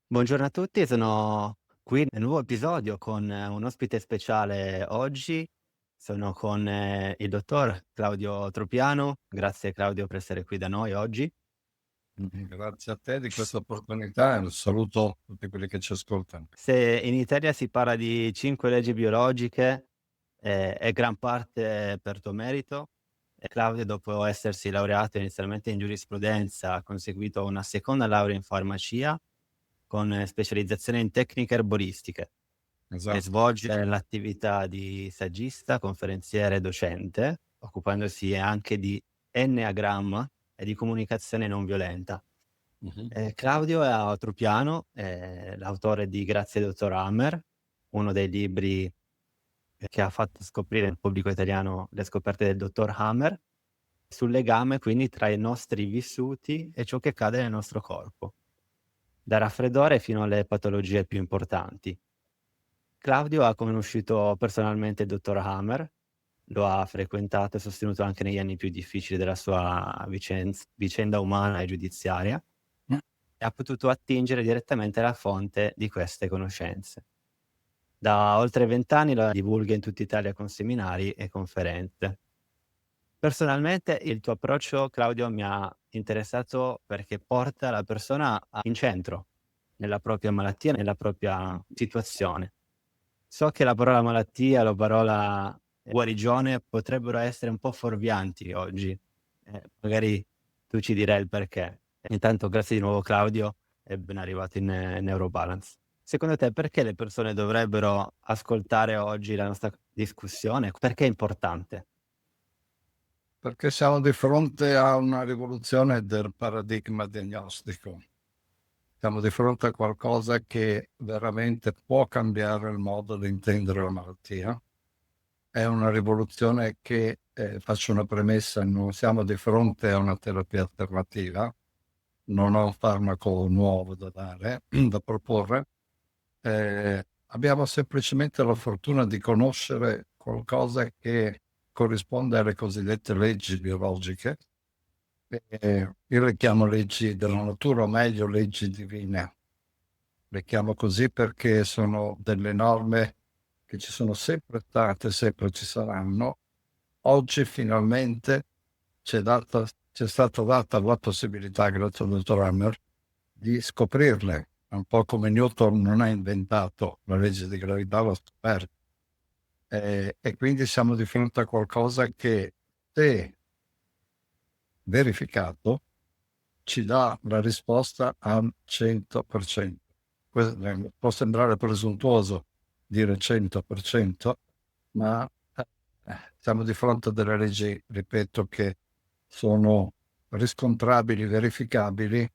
Buongiorno a tutti, sono qui nel nuovo episodio con un ospite speciale oggi. Sono con il dottor Claudio Tropiano. Grazie Claudio per essere qui da noi oggi. Grazie a te di questa opportunità e un saluto a tutti quelli che ci ascoltano. Se in Italia si parla di 5 leggi biologiche, è gran parte per tuo merito. E Claudio, dopo essersi laureato inizialmente in giurisprudenza, ha conseguito una seconda laurea in farmacia con specializzazione in tecniche erboristiche. E Esatto. svolge l'attività di saggista, conferenziere e docente, occupandosi anche di enneagramma e di comunicazione non violenta. Mh-mh. Claudio è Trupiano, è l'autore di Grazie dottor Hammer, uno dei libri che ha fatto scoprire al pubblico italiano le scoperte del dottor Hammer, sul legame quindi tra i nostri vissuti e ciò che accade nel nostro corpo, da raffreddore fino alle patologie più importanti. Claudio ha conosciuto personalmente il dottor Hammer, lo ha frequentato e sostenuto anche negli anni più difficili della sua vicenda umana e giudiziaria, e ha potuto attingere direttamente alla fonte di queste conoscenze. Da oltre 20 anni la divulga in tutta Italia con seminari e conferenze. Personalmente il tuo approccio, Claudio, mi ha interessato perché porta la persona in centro, nella propria malattia, nella propria situazione. So che la parola malattia, la parola guarigione potrebbero essere un po' fuorvianti oggi, magari tu ci dirai il perché. Intanto grazie di nuovo Claudio e ben arrivato in Neurobalance. Secondo te perché le persone dovrebbero ascoltare oggi la nostra discussione? Perché è importante? Perché siamo di fronte a una rivoluzione del paradigma diagnostico. Siamo di fronte a qualcosa che veramente può cambiare il modo di intendere la malattia. È una rivoluzione che, faccio una premessa, non siamo di fronte a una terapia alternativa, non ho un farmaco nuovo da dare, da proporre. Abbiamo semplicemente la fortuna di conoscere qualcosa che corrisponde alle cosiddette leggi biologiche, io le chiamo leggi della natura, o meglio leggi divine. Le chiamo così perché sono delle norme che ci sono sempre state, sempre ci saranno. Oggi finalmente c'è stata data la possibilità, grazie al dottor Hammer, di scoprirle. È un po' come Newton non ha inventato la legge di gravità, l'ha scoperta. E quindi siamo di fronte a qualcosa che, se verificato, ci dà la risposta al 100%. Può sembrare presuntuoso dire 100%, ma, siamo di fronte a delle leggi, ripeto, che sono riscontrabili, verificabili,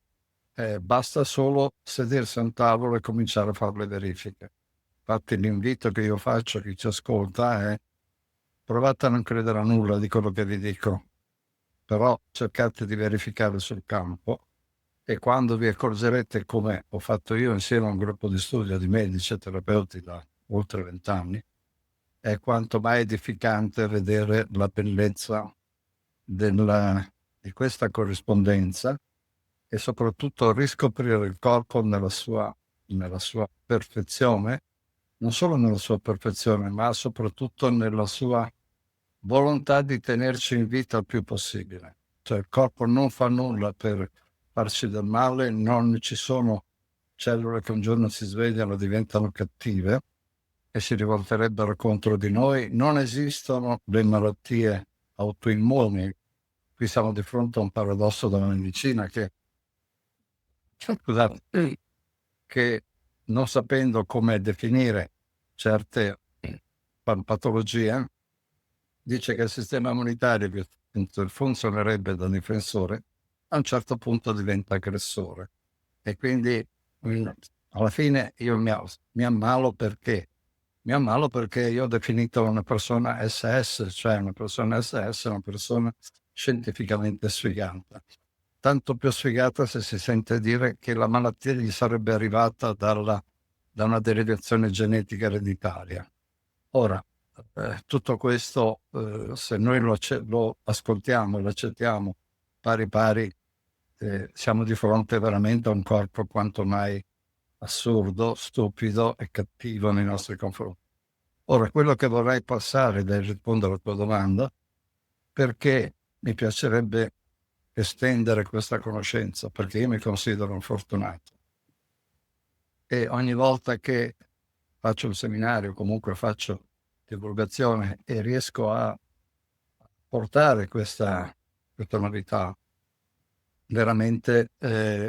basta solo sedersi a un tavolo e cominciare a far le verifiche. Infatti l'invito che io faccio a chi ci ascolta è: provate a non credere a nulla di quello che vi dico, però cercate di verificare sul campo, e quando vi accorgerete, come ho fatto io insieme a un gruppo di studio di medici e terapeuti da oltre 20 anni, è quanto mai edificante vedere la bellezza del di questa corrispondenza, e soprattutto riscoprire il corpo nella sua perfezione, non solo nella sua perfezione, ma soprattutto nella sua volontà di tenerci in vita il più possibile. Cioè il corpo non fa nulla per farci del male, non ci sono cellule che un giorno si svegliano, diventano cattive e si rivolterebbero contro di noi. Non esistono le malattie autoimmuni. Qui siamo di fronte a un paradosso della medicina che, scusate, che non sapendo come definire certe patologie, dice che il sistema immunitario, che funzionerebbe da difensore, a un certo punto diventa aggressore. E quindi, alla fine io mi ammalo perché? Mi ammalo perché io ho definito una persona SS, cioè una persona SS è una persona scientificamente sfigata. Tanto più sfigata se si sente dire che la malattia gli sarebbe arrivata da una derivazione genetica ereditaria. Ora, tutto questo, se noi lo ascoltiamo e lo accettiamo pari pari, siamo di fronte veramente a un corpo quanto mai assurdo, stupido e cattivo nei nostri confronti. Ora, quello che vorrei passare da rispondere alla tua domanda, perché mi piacerebbe estendere questa conoscenza, perché io mi considero un fortunato e ogni volta che faccio un seminario, comunque faccio divulgazione e riesco a portare questa novità, veramente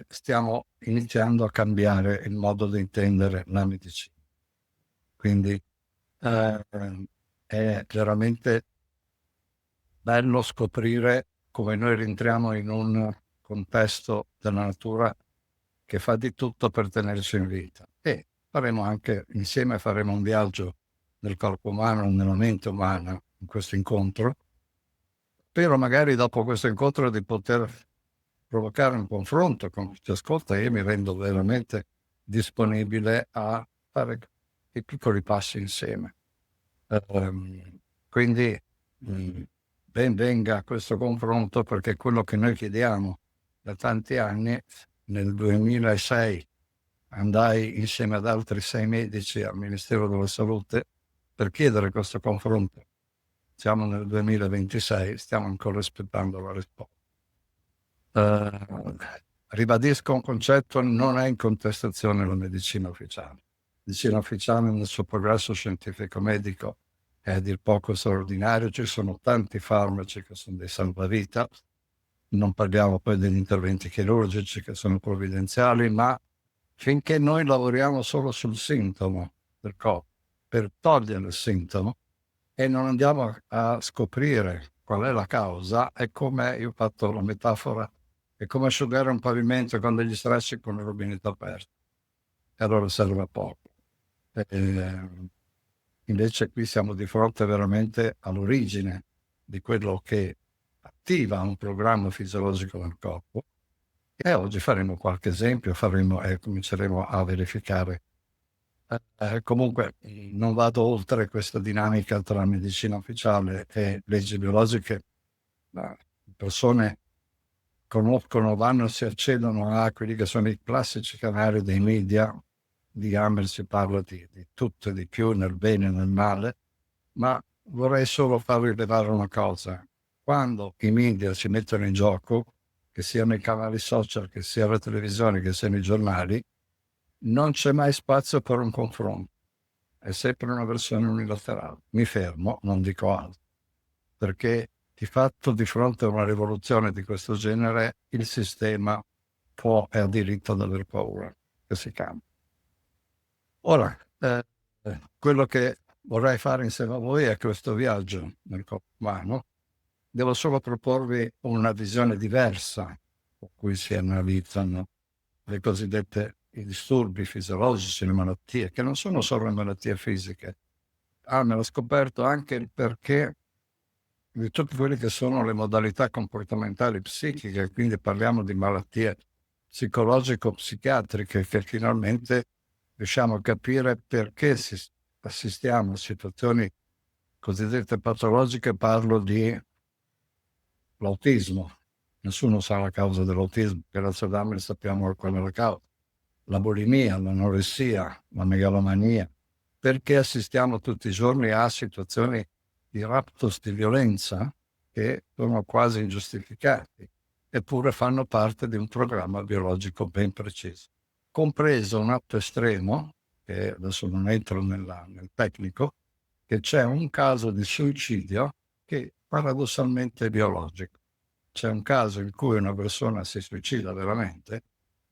stiamo iniziando a cambiare il modo di intendere la medicina. Quindi è veramente bello scoprire come noi rientriamo in un contesto della natura che fa di tutto per tenerci in vita. E faremo anche insieme faremo un viaggio nel corpo umano, nella mente umana, in questo incontro. Spero magari dopo questo incontro di poter provocare un confronto con chi ci ascolta e io mi rendo veramente disponibile a fare i piccoli passi insieme. Quindi ben venga questo confronto, perché quello che noi chiediamo da tanti anni. Nel 2006 andai insieme ad altri 6 medici al Ministero della Salute per chiedere questo confronto. Siamo nel 2026, stiamo ancora aspettando la risposta. Ribadisco un concetto: non è in contestazione la medicina ufficiale. La medicina ufficiale nel suo progresso scientifico-medico è a dir poco straordinario, ci sono tanti farmaci che sono dei salvavita, non parliamo poi degli interventi chirurgici che sono provvidenziali, ma finché noi lavoriamo solo sul sintomo del corpo, per togliere il sintomo, e non andiamo a scoprire qual è la causa, è come, io ho fatto la metafora, è come asciugare un pavimento con degli strascichi con il rubinetto aperto, e allora serve a poco. Invece qui siamo di fronte veramente all'origine di quello che attiva un programma fisiologico del corpo, e oggi faremo qualche esempio, e cominceremo a verificare. Comunque non vado oltre questa dinamica tra medicina ufficiale e leggi biologiche. Le persone conoscono, vanno, si accedono a quelli che sono i classici canali dei media. Di Hammer si parla di tutto e di più, nel bene e nel male, ma vorrei solo far rilevare una cosa: quando i media si mettono in gioco, che siano i canali social, che sia la televisione, che siano i giornali, non c'è mai spazio per un confronto, è sempre una versione unilaterale. Mi fermo, non dico altro, perché di fatto di fronte a una rivoluzione di questo genere il sistema può e ha diritto ad aver paura che si cambi. Ora, quello che vorrei fare insieme a voi è questo viaggio nel corpo umano. Devo solo proporvi una visione diversa con cui si analizzano le cosiddette i disturbi fisiologici, le malattie, che non sono solo le malattie fisiche. Me l'ho scoperto anche il perché di tutte quelle che sono le modalità comportamentali psichiche, quindi parliamo di malattie psicologico-psichiatriche, che finalmente riusciamo a capire perché assistiamo a situazioni cosiddette patologiche. Parlo di l'autismo. Nessuno sa la causa dell'autismo, grazie ad Hammer sappiamo qual è la causa. La bulimia, l'anoressia, la megalomania. Perché assistiamo tutti i giorni a situazioni di raptus, di violenza, che sono quasi ingiustificati, eppure fanno parte di un programma biologico ben preciso. Compreso un atto estremo, che adesso non entro nel tecnico, che c'è un caso di suicidio che paradossalmente è biologico. C'è un caso in cui una persona si suicida veramente,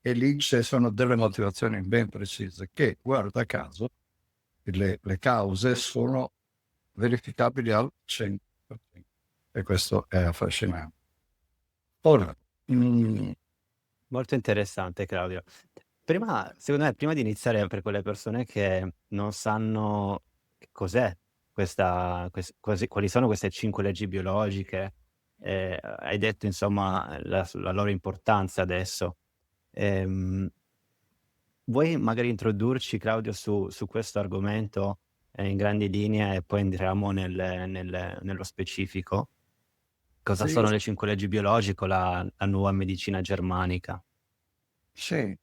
e lì ci sono delle motivazioni ben precise che, guarda caso, le cause sono verificabili al 100%, e questo è affascinante. Ora, Molto interessante, Claudio. Secondo me, prima di iniziare, per quelle persone che non sanno che cos'è quali sono queste 5 leggi biologiche, hai detto insomma la loro importanza adesso. Vuoi magari introdurci, Claudio, su questo argomento, in grandi linee, e poi entriamo nello specifico? Cosa sì, sono le 5 leggi biologiche o la nuova medicina germanica? sì,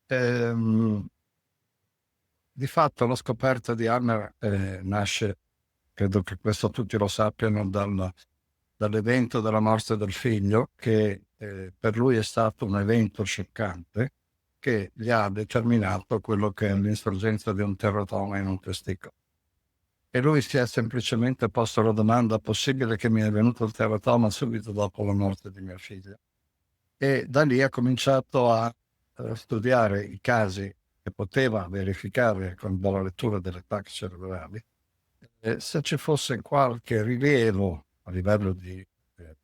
di fatto la scoperta di Hammer nasce, credo che questo tutti lo sappiano, dall'evento della morte del figlio, che per lui è stato un evento scioccante che gli ha determinato quello che è l'insorgenza di un teratoma in un testicolo. E lui si è semplicemente posto la domanda: possibile che mi è venuto il teratoma subito dopo la morte di mia figlia? E da lì ha cominciato a studiare i casi che poteva verificare dalla lettura delle TAC cerebrali, se ci fosse qualche rilievo a livello di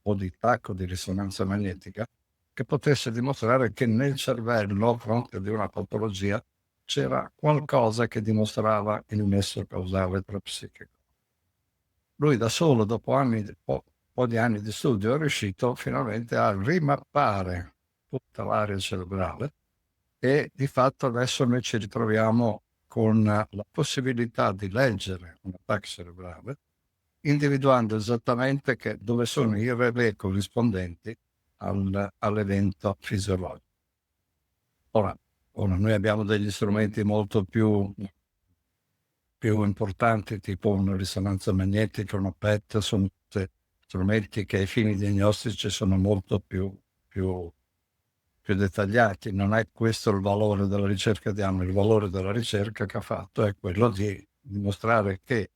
o di TAC o di risonanza magnetica che potesse dimostrare che nel cervello, a fronte di una patologia, c'era qualcosa che dimostrava il nesso causale tra psichico. Lui da solo, dopo po' di anni di studio, è riuscito finalmente a rimappare tutta l'area cerebrale e di fatto adesso noi ci ritroviamo con la possibilità di leggere un attacco cerebrale, individuando esattamente dove sono i relè corrispondenti all'evento fisiologico. Ora noi abbiamo degli strumenti molto più importanti, tipo una risonanza magnetica, una PET, sono tutti strumenti che ai fini diagnostici sono molto più dettagliati. Non è questo il valore della ricerca di Hammer. Il valore della ricerca che ha fatto è quello di dimostrare che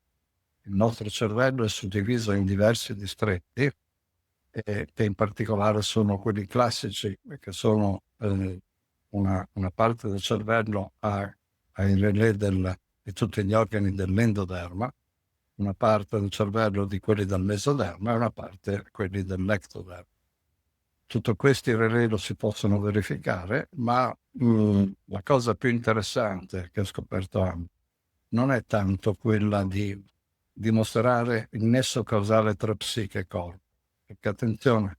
il nostro cervello è suddiviso in diversi distretti, che in particolare sono quelli classici, che sono una parte del cervello ai relè di tutti gli organi dell'endoderma, una parte del cervello di quelli del mesoderma e una parte quelli dell'ectoderma. Tutti questi relè lo si possono verificare, ma la cosa più interessante che ho scoperto non è tanto quella di dimostrare il nesso causale tra psiche e corpo. Perché attenzione,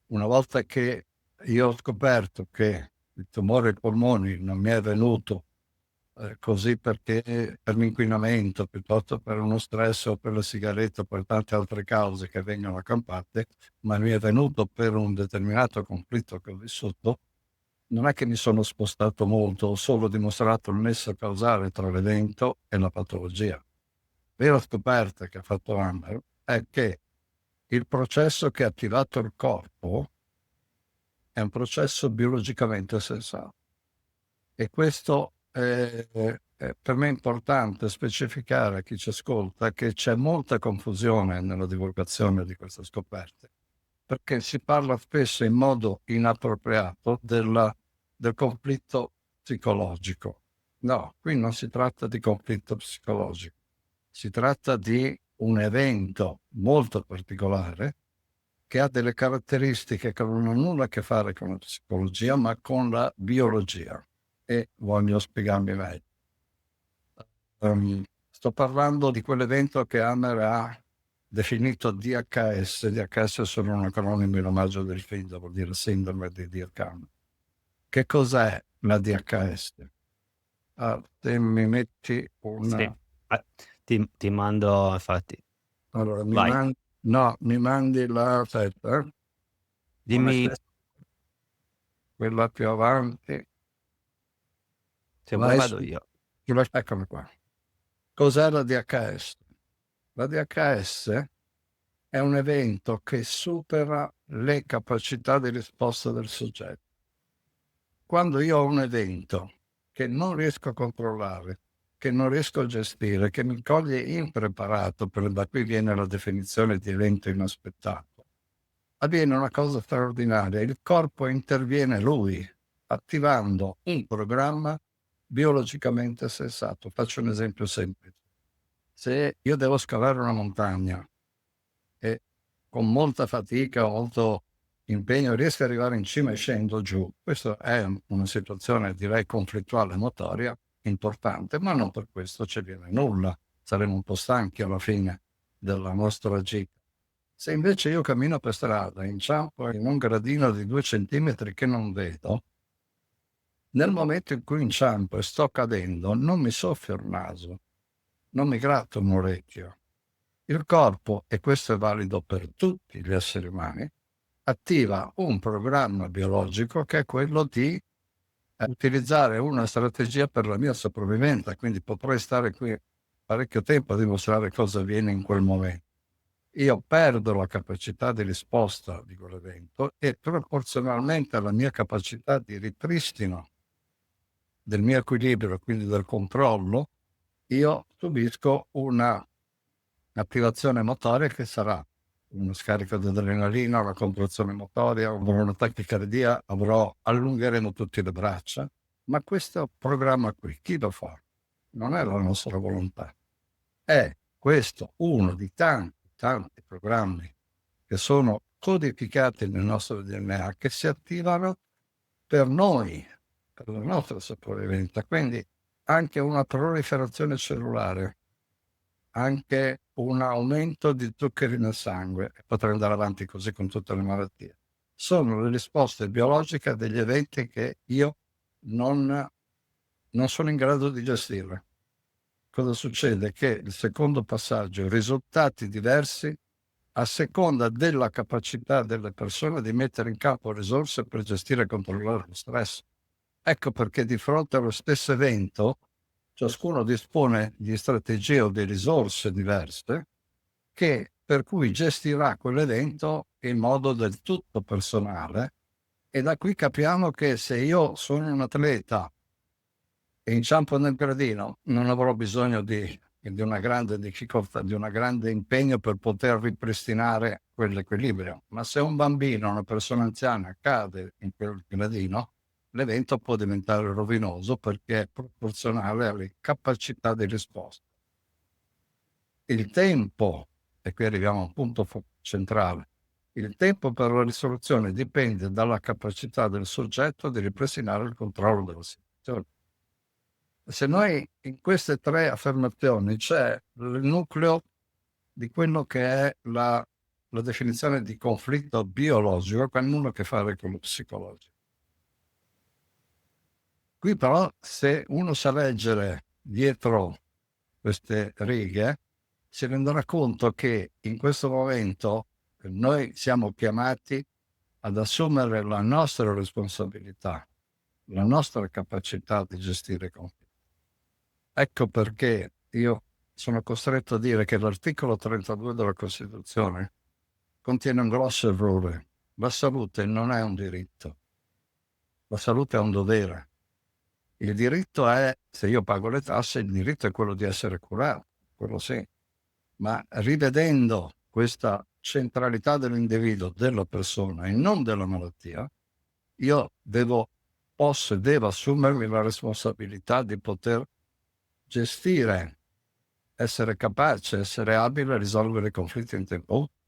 una volta che io ho scoperto che il tumore ai polmoni non mi è venuto così perché per l'inquinamento, piuttosto per uno stress o per la sigaretta o per tante altre cause che vengono accampate, ma mi è venuto per un determinato conflitto che ho vissuto, non è che mi sono spostato molto, ho solo dimostrato il nesso causale tra l'evento e la patologia. La vera scoperta che ha fatto Hammer è che il processo che ha attivato il corpo è un processo biologicamente sensato. E questo è per me importante specificare a chi ci ascolta che c'è molta confusione nella divulgazione di queste scoperte, perché si parla spesso in modo inappropriato del conflitto psicologico. No, qui non si tratta di conflitto psicologico, si tratta di un evento molto particolare che ha delle caratteristiche che non hanno nulla a che fare con la psicologia, ma con la biologia. E voglio spiegarmi meglio. Sto parlando di quell'evento che Hammer ha definito DHS. DHS sono un acronimo in omaggio del film, vuol dire sindrome di Dirkhan. Che cos'è la DHS? Te mi metti una... Sì. Ti mando, infatti. Allora, Vai. mi mandi la... Aspetta, Dimmi quella più avanti. se vuoi vado io. Eccomi qua. Cos'è la DHS? La DHS è un evento che supera le capacità di risposta del soggetto. Quando io ho un evento che non riesco a controllare, che non riesco a gestire, che mi coglie impreparato, da qui viene la definizione di evento inaspettato, avviene una cosa straordinaria. Il corpo interviene lui, attivando un programma biologicamente sensato. Faccio un esempio semplice. Se io devo scalare una montagna e con molta fatica, molto impegno riesco ad arrivare in cima e scendo giù, questa è una situazione direi conflittuale motoria importante, ma non per questo ci viene nulla, saremo un po' stanchi alla fine della nostra gita. Se invece io cammino per strada, inciampo in un gradino di 2 centimetri che non vedo, nel momento in cui inciampo e sto cadendo non mi soffio il naso, non mi gratto un orecchio. Il corpo, e questo è valido per tutti gli esseri umani, attiva un programma biologico che è quello di utilizzare una strategia per la mia sopravvivenza, quindi potrei stare qui parecchio tempo a dimostrare cosa avviene in quel momento. Io perdo la capacità di risposta di quell'evento e proporzionalmente alla mia capacità di ripristino del mio equilibrio, quindi del controllo, io subisco una attivazione motoria che sarà uno scarico di adrenalina, una contrazione motoria, avrò una tachicardia, allungheremo tutte le braccia, ma questo programma qui, chi lo fa? Non è la nostra volontà. È questo uno di tanti programmi che sono codificati nel nostro DNA, che si attivano per noi, per la nostra sopravvivenza. Quindi anche una proliferazione cellulare, anche un aumento di zuccheri nel sangue, e potrei andare avanti così con tutte le malattie. Sono le risposte biologiche degli eventi che io non sono in grado di gestire. Cosa succede? Che il secondo passaggio, risultati diversi a seconda della capacità delle persone di mettere in campo risorse per gestire e controllare lo stress. Ecco perché di fronte allo stesso evento ciascuno dispone di strategie o di risorse diverse per cui gestirà quell'evento in modo del tutto personale, e da qui capiamo che se io sono un atleta e inciampo nel gradino non avrò bisogno di una grande difficoltà, di un grande impegno per poter ripristinare quell'equilibrio. Ma se un bambino, una persona anziana cade in quel gradino, l'evento può diventare rovinoso perché è proporzionale alle capacità di risposta. Il tempo, e qui arriviamo a un punto centrale, il tempo per la risoluzione dipende dalla capacità del soggetto di ripristinare il controllo della situazione. Se noi in queste tre affermazioni c'è il nucleo di quello che è la definizione di conflitto biologico, che ha nulla a che fare con lo psicologico. Qui però, se uno sa leggere dietro queste righe, si renderà conto che in questo momento noi siamo chiamati ad assumere la nostra responsabilità, la nostra capacità di gestire i conflitti. Ecco perché io sono costretto a dire che l'articolo 32 della Costituzione contiene un grosso errore. La salute non è un diritto, la salute è un dovere. Il diritto è, se io pago le tasse, il diritto è quello di essere curato, quello sì. Ma rivedendo questa centralità dell'individuo, della persona e non della malattia, io posso e devo assumermi la responsabilità di poter gestire, essere capace, essere abile a risolvere i conflitti in tempo utile.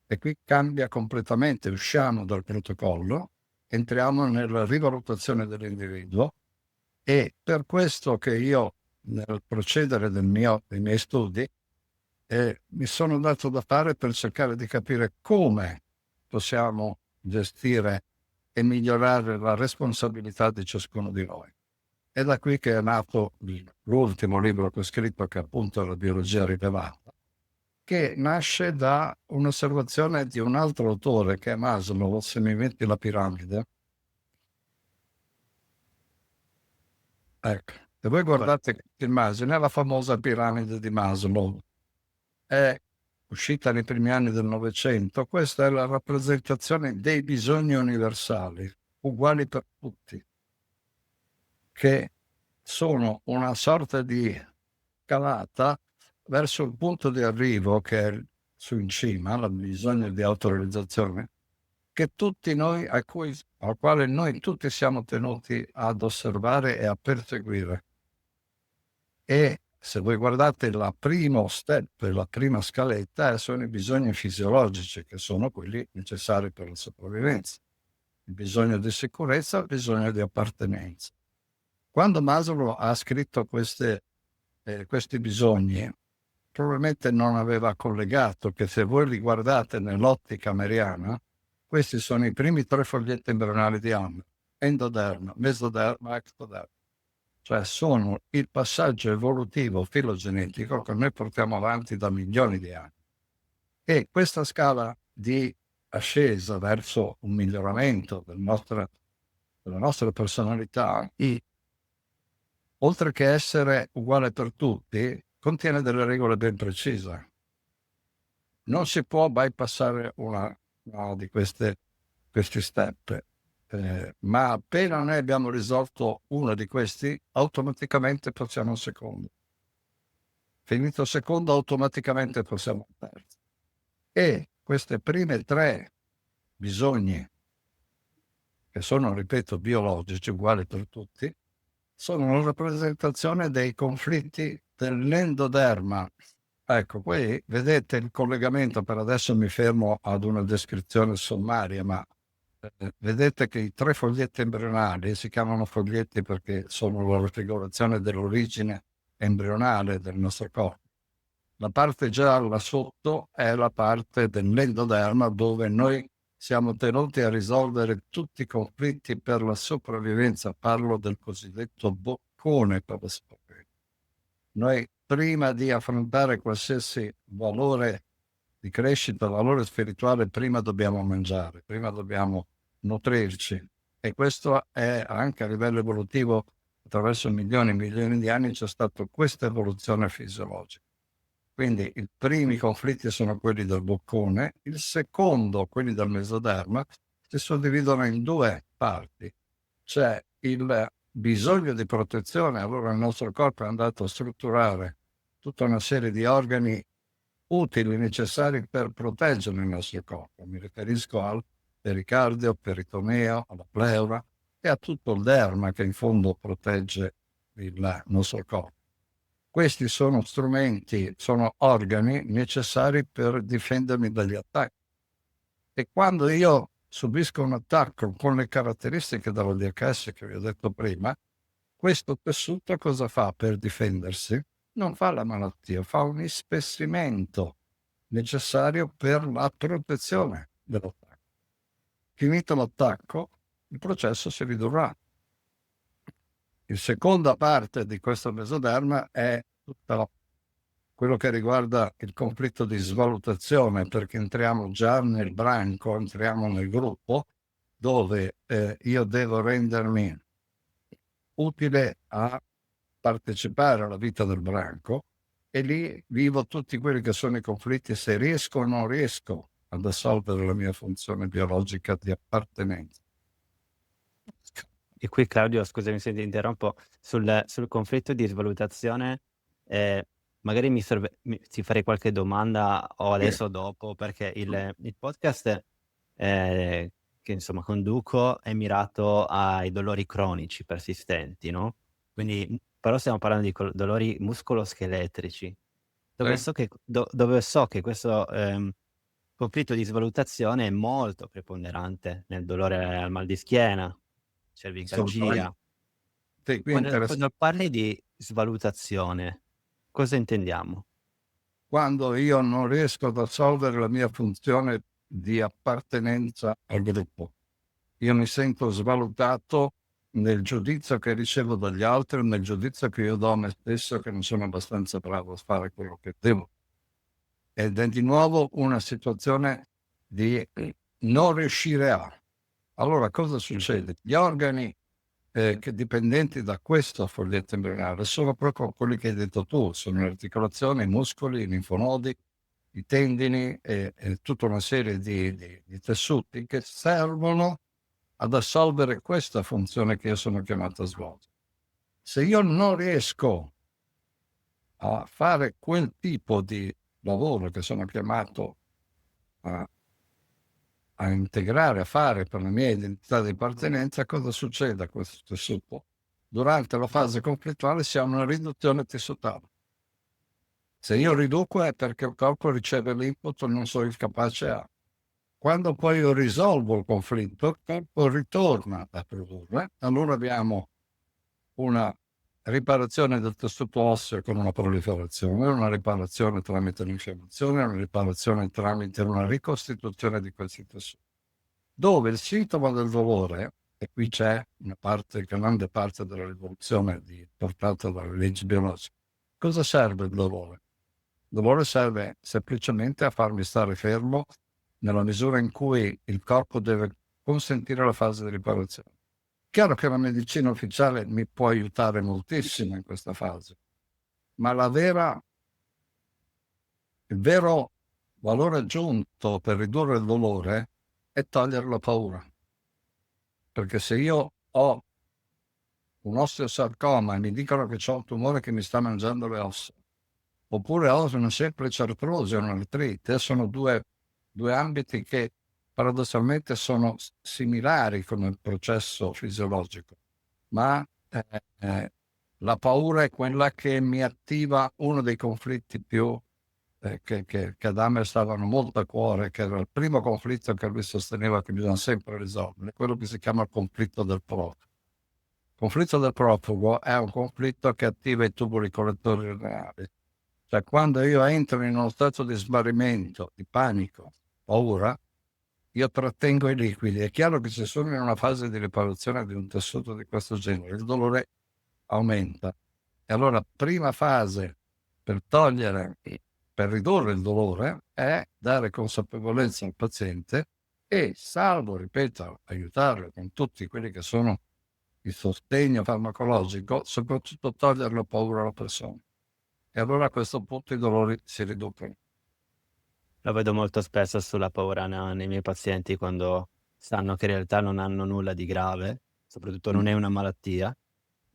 E qui cambia completamente, usciamo dal protocollo, entriamo nella rivalutazione dell'individuo, e per questo che io nel procedere dei miei studi mi sono dato da fare per cercare di capire come possiamo gestire e migliorare la responsabilità di ciascuno di noi. È da qui che è nato l'ultimo libro che ho scritto, che è appunto La biologia rilevata, che nasce da un'osservazione di un altro autore che è Maslow. Se mi metti la piramide, ecco, se voi guardate l'immagine, è la famosa piramide di Maslow, è uscita nei primi anni del Novecento. Questa è la rappresentazione dei bisogni universali, uguali per tutti, che sono una sorta di calata verso il punto di arrivo, che è su in cima, il bisogno di autorealizzazione, che tutti noi, al quale noi tutti siamo tenuti ad osservare e a perseguire. E se voi guardate la primo step, la prima scaletta, sono i bisogni fisiologici, che sono quelli necessari per la sopravvivenza. Il bisogno di sicurezza, il bisogno di appartenenza. Quando Maslow ha scritto questi bisogni, probabilmente non aveva collegato che, se voi li guardate nell'ottica meriana, questi sono i primi 3 foglietti embrionali di Hammer: endoderma, mesoderma, ectoderma. Cioè sono il passaggio evolutivo filogenetico che noi portiamo avanti da milioni di anni. E questa scala di ascesa verso un miglioramento del nostro della nostra personalità, oltre che essere uguale per tutti, contiene delle regole ben precise. Non si può bypassare una di questi step, ma appena noi abbiamo risolto uno di questi, automaticamente passiamo al secondo. Finito il secondo, automaticamente passiamo al terzo. E queste prime 3 bisogni, che sono, ripeto, biologici, uguali per tutti, sono una rappresentazione dei conflitti dell'endoderma. Ecco, qui vedete il collegamento, per adesso mi fermo ad una descrizione sommaria, ma vedete che i 3 foglietti embrionali si chiamano foglietti perché sono la raffigurazione dell'origine embrionale del nostro corpo. La parte gialla sotto è la parte dell'endoderma dove noi siamo tenuti a risolvere tutti i conflitti per la sopravvivenza. Parlo del cosiddetto boccone per la sopravvivenza. Noi, prima di affrontare qualsiasi valore di crescita, valore spirituale, prima dobbiamo mangiare, prima dobbiamo nutrirci. E questo è anche a livello evolutivo, attraverso milioni e milioni di anni c'è stata questa evoluzione fisiologica. Quindi i primi conflitti sono quelli del boccone, il secondo, quelli del mesoderma, si suddividono in 2 parti. C'è il bisogno di protezione, allora il nostro corpo è andato a strutturare tutta una serie di organi utili, necessari per proteggere il nostro corpo. Mi riferisco al pericardio, peritoneo, alla pleura e a tutto il derma che in fondo protegge il nostro corpo. Questi sono strumenti, sono organi necessari per difendermi dagli attacchi. E quando io subisco un attacco con le caratteristiche della DHS che vi ho detto prima, questo tessuto cosa fa per difendersi? Non fa la malattia, fa un ispessimento necessario per la protezione dell'attacco. Finito l'attacco, il processo si ridurrà. La seconda parte di questo mesoderma è tutto quello che riguarda il conflitto di svalutazione, perché entriamo già nel branco, entriamo nel gruppo, dove io devo rendermi utile a partecipare alla vita del branco, e lì vivo tutti quelli che sono i conflitti, se riesco o non riesco ad assolvere la mia funzione biologica di appartenenza. E qui Claudio, scusami se ti interrompo, sul conflitto di svalutazione, magari ti farei qualche domanda o adesso o dopo, perché il podcast che insomma conduco è mirato ai dolori cronici persistenti, no? Quindi, però stiamo parlando di dolori muscoloscheletrici, dove so che questo conflitto di svalutazione è molto preponderante nel dolore al mal di schiena, cervicalgia. Sì, qui Quando parli di svalutazione, cosa intendiamo? quando io non riesco ad assolvere la mia funzione di appartenenza al gruppo. Io mi sento svalutato nel giudizio che ricevo dagli altri, nel giudizio che io do a me stesso, che non sono abbastanza bravo a fare quello che devo. Ed è di nuovo una situazione di non riuscire a. Allora cosa succede? Gli organi che dipendenti da questo foglietto embrionale sono proprio quelli che hai detto tu, sono le articolazioni, i muscoli, i linfonodi, i tendini e tutta una serie di tessuti che servono ad assolvere questa funzione che io sono chiamato a svolgere. Se io non riesco a fare quel tipo di lavoro che sono chiamato a integrare, a fare per la mia identità di appartenenza, cosa succede a questo tessuto? Durante la fase conflittuale si ha una riduzione tessutale. Se io riduco è perché il corpo riceve l'input e non sono capace a. Quando poi io risolvo il conflitto, il corpo ritorna a produrre, allora abbiamo una riparazione del tessuto osseo con una proliferazione, una riparazione tramite l'infiammazione, una riparazione tramite una ricostituzione di questi tessuti. Dove il sintomo del dolore, e qui c'è una parte, grande parte della rivoluzione portata dalle leggi biologiche, cosa serve il dolore? Il dolore serve semplicemente a farmi stare fermo nella misura in cui il corpo deve consentire la fase di riparazione. Chiaro che la medicina ufficiale mi può aiutare moltissimo in questa fase, ma il vero valore aggiunto per ridurre il dolore è togliere la paura. Perché se io ho un osteosarcoma e mi dicono che ho un tumore che mi sta mangiando le ossa, oppure ho una semplice artrosi o un'artrite, sono due ambiti che paradossalmente sono similari come processo fisiologico, ma la paura è quella che mi attiva uno dei conflitti più che ad Hammer stavano molto a cuore, che era il primo conflitto che lui sosteneva che bisogna sempre risolvere, quello che si chiama il conflitto del profugo. Il conflitto del profugo è un conflitto che attiva i tubuli collettori renali. Cioè, quando io entro in uno stato di smarrimento, di panico, paura, io trattengo i liquidi. È chiaro che se sono in una fase di riparazione di un tessuto di questo genere, il dolore aumenta. E allora, prima fase per ridurre il dolore è dare consapevolezza al paziente e, salvo, ripeto, aiutarlo con tutti quelli che sono il sostegno farmacologico, soprattutto togliere la paura alla persona. E allora a questo punto i dolori si riducono. Lo vedo molto spesso sulla paura nei miei pazienti quando sanno che in realtà non hanno nulla di grave, soprattutto non è una malattia,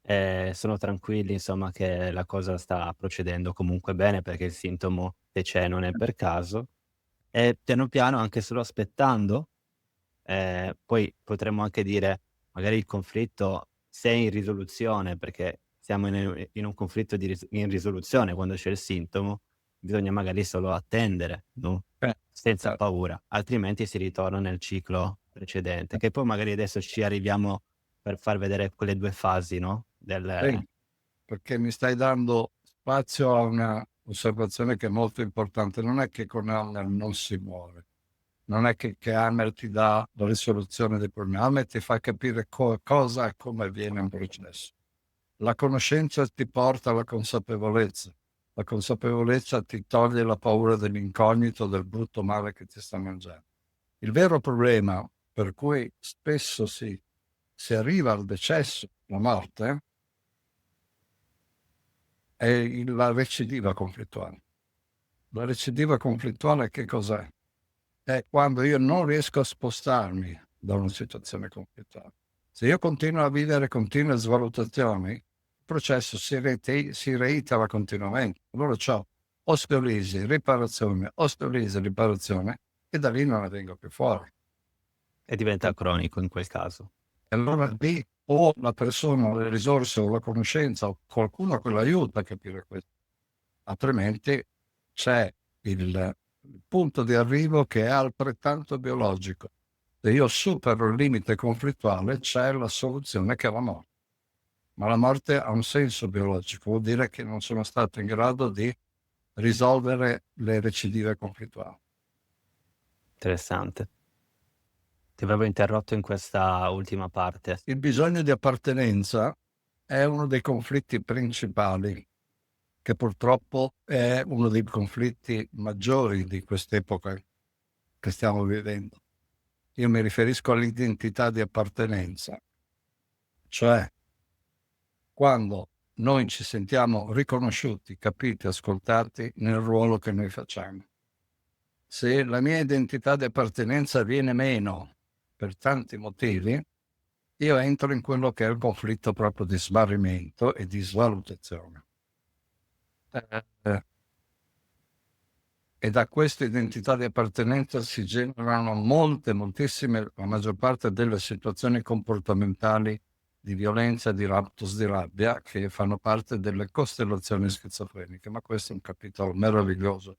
e sono tranquilli insomma che la cosa sta procedendo comunque bene perché il sintomo se c'è non è per caso e piano piano anche solo aspettando, poi potremmo anche dire magari il conflitto se è in risoluzione, perché siamo in un conflitto in risoluzione quando c'è il sintomo, bisogna magari solo attendere, no, senza Certo. paura, altrimenti si ritorna nel ciclo precedente, che poi magari adesso ci arriviamo per far vedere quelle 2 fasi, no, del Sì, perché mi stai dando spazio a una osservazione che è molto importante. Non è che con Hammer non si muore, non è che Hammer ti dà la risoluzione dei problemi, Hammer ti fa capire cosa e come avviene un processo. La conoscenza ti porta alla consapevolezza, la consapevolezza ti toglie la paura dell'incognito, del brutto male che ti sta mangiando. Il vero problema per cui spesso si arriva al decesso, la morte, è la recidiva conflittuale. La recidiva conflittuale che cos'è? È quando io non riesco a spostarmi da una situazione conflittuale. Se io continuo a vivere continue svalutazioni, il processo si reitera continuamente. Allora ho osteolisi, riparazione, e da lì non ne vengo più fuori. e diventa cronico in quel caso. E allora lì o la persona, le risorse o la conoscenza o qualcuno che l'aiuta a capire questo. Altrimenti c'è il punto di arrivo che è altrettanto biologico. Se io supero il limite conflittuale, c'è la soluzione che è la morte. Ma la morte ha un senso biologico, vuol dire che non sono stato in grado di risolvere le recidive conflittuali. Interessante. Ti avevo interrotto in questa ultima parte. Il bisogno di appartenenza è uno dei conflitti principali, che purtroppo è uno dei conflitti maggiori di quest'epoca che stiamo vivendo. Io mi riferisco all'identità di appartenenza, cioè quando noi ci sentiamo riconosciuti, capiti, ascoltati nel ruolo che noi facciamo. Se la mia identità di appartenenza viene meno per tanti motivi, io entro in quello che è il conflitto proprio di smarrimento e di svalutazione. E da questa identità di appartenenza si generano moltissime, la maggior parte delle situazioni comportamentali di violenza, di raptus, di rabbia, che fanno parte delle costellazioni schizofreniche. Ma questo è un capitolo meraviglioso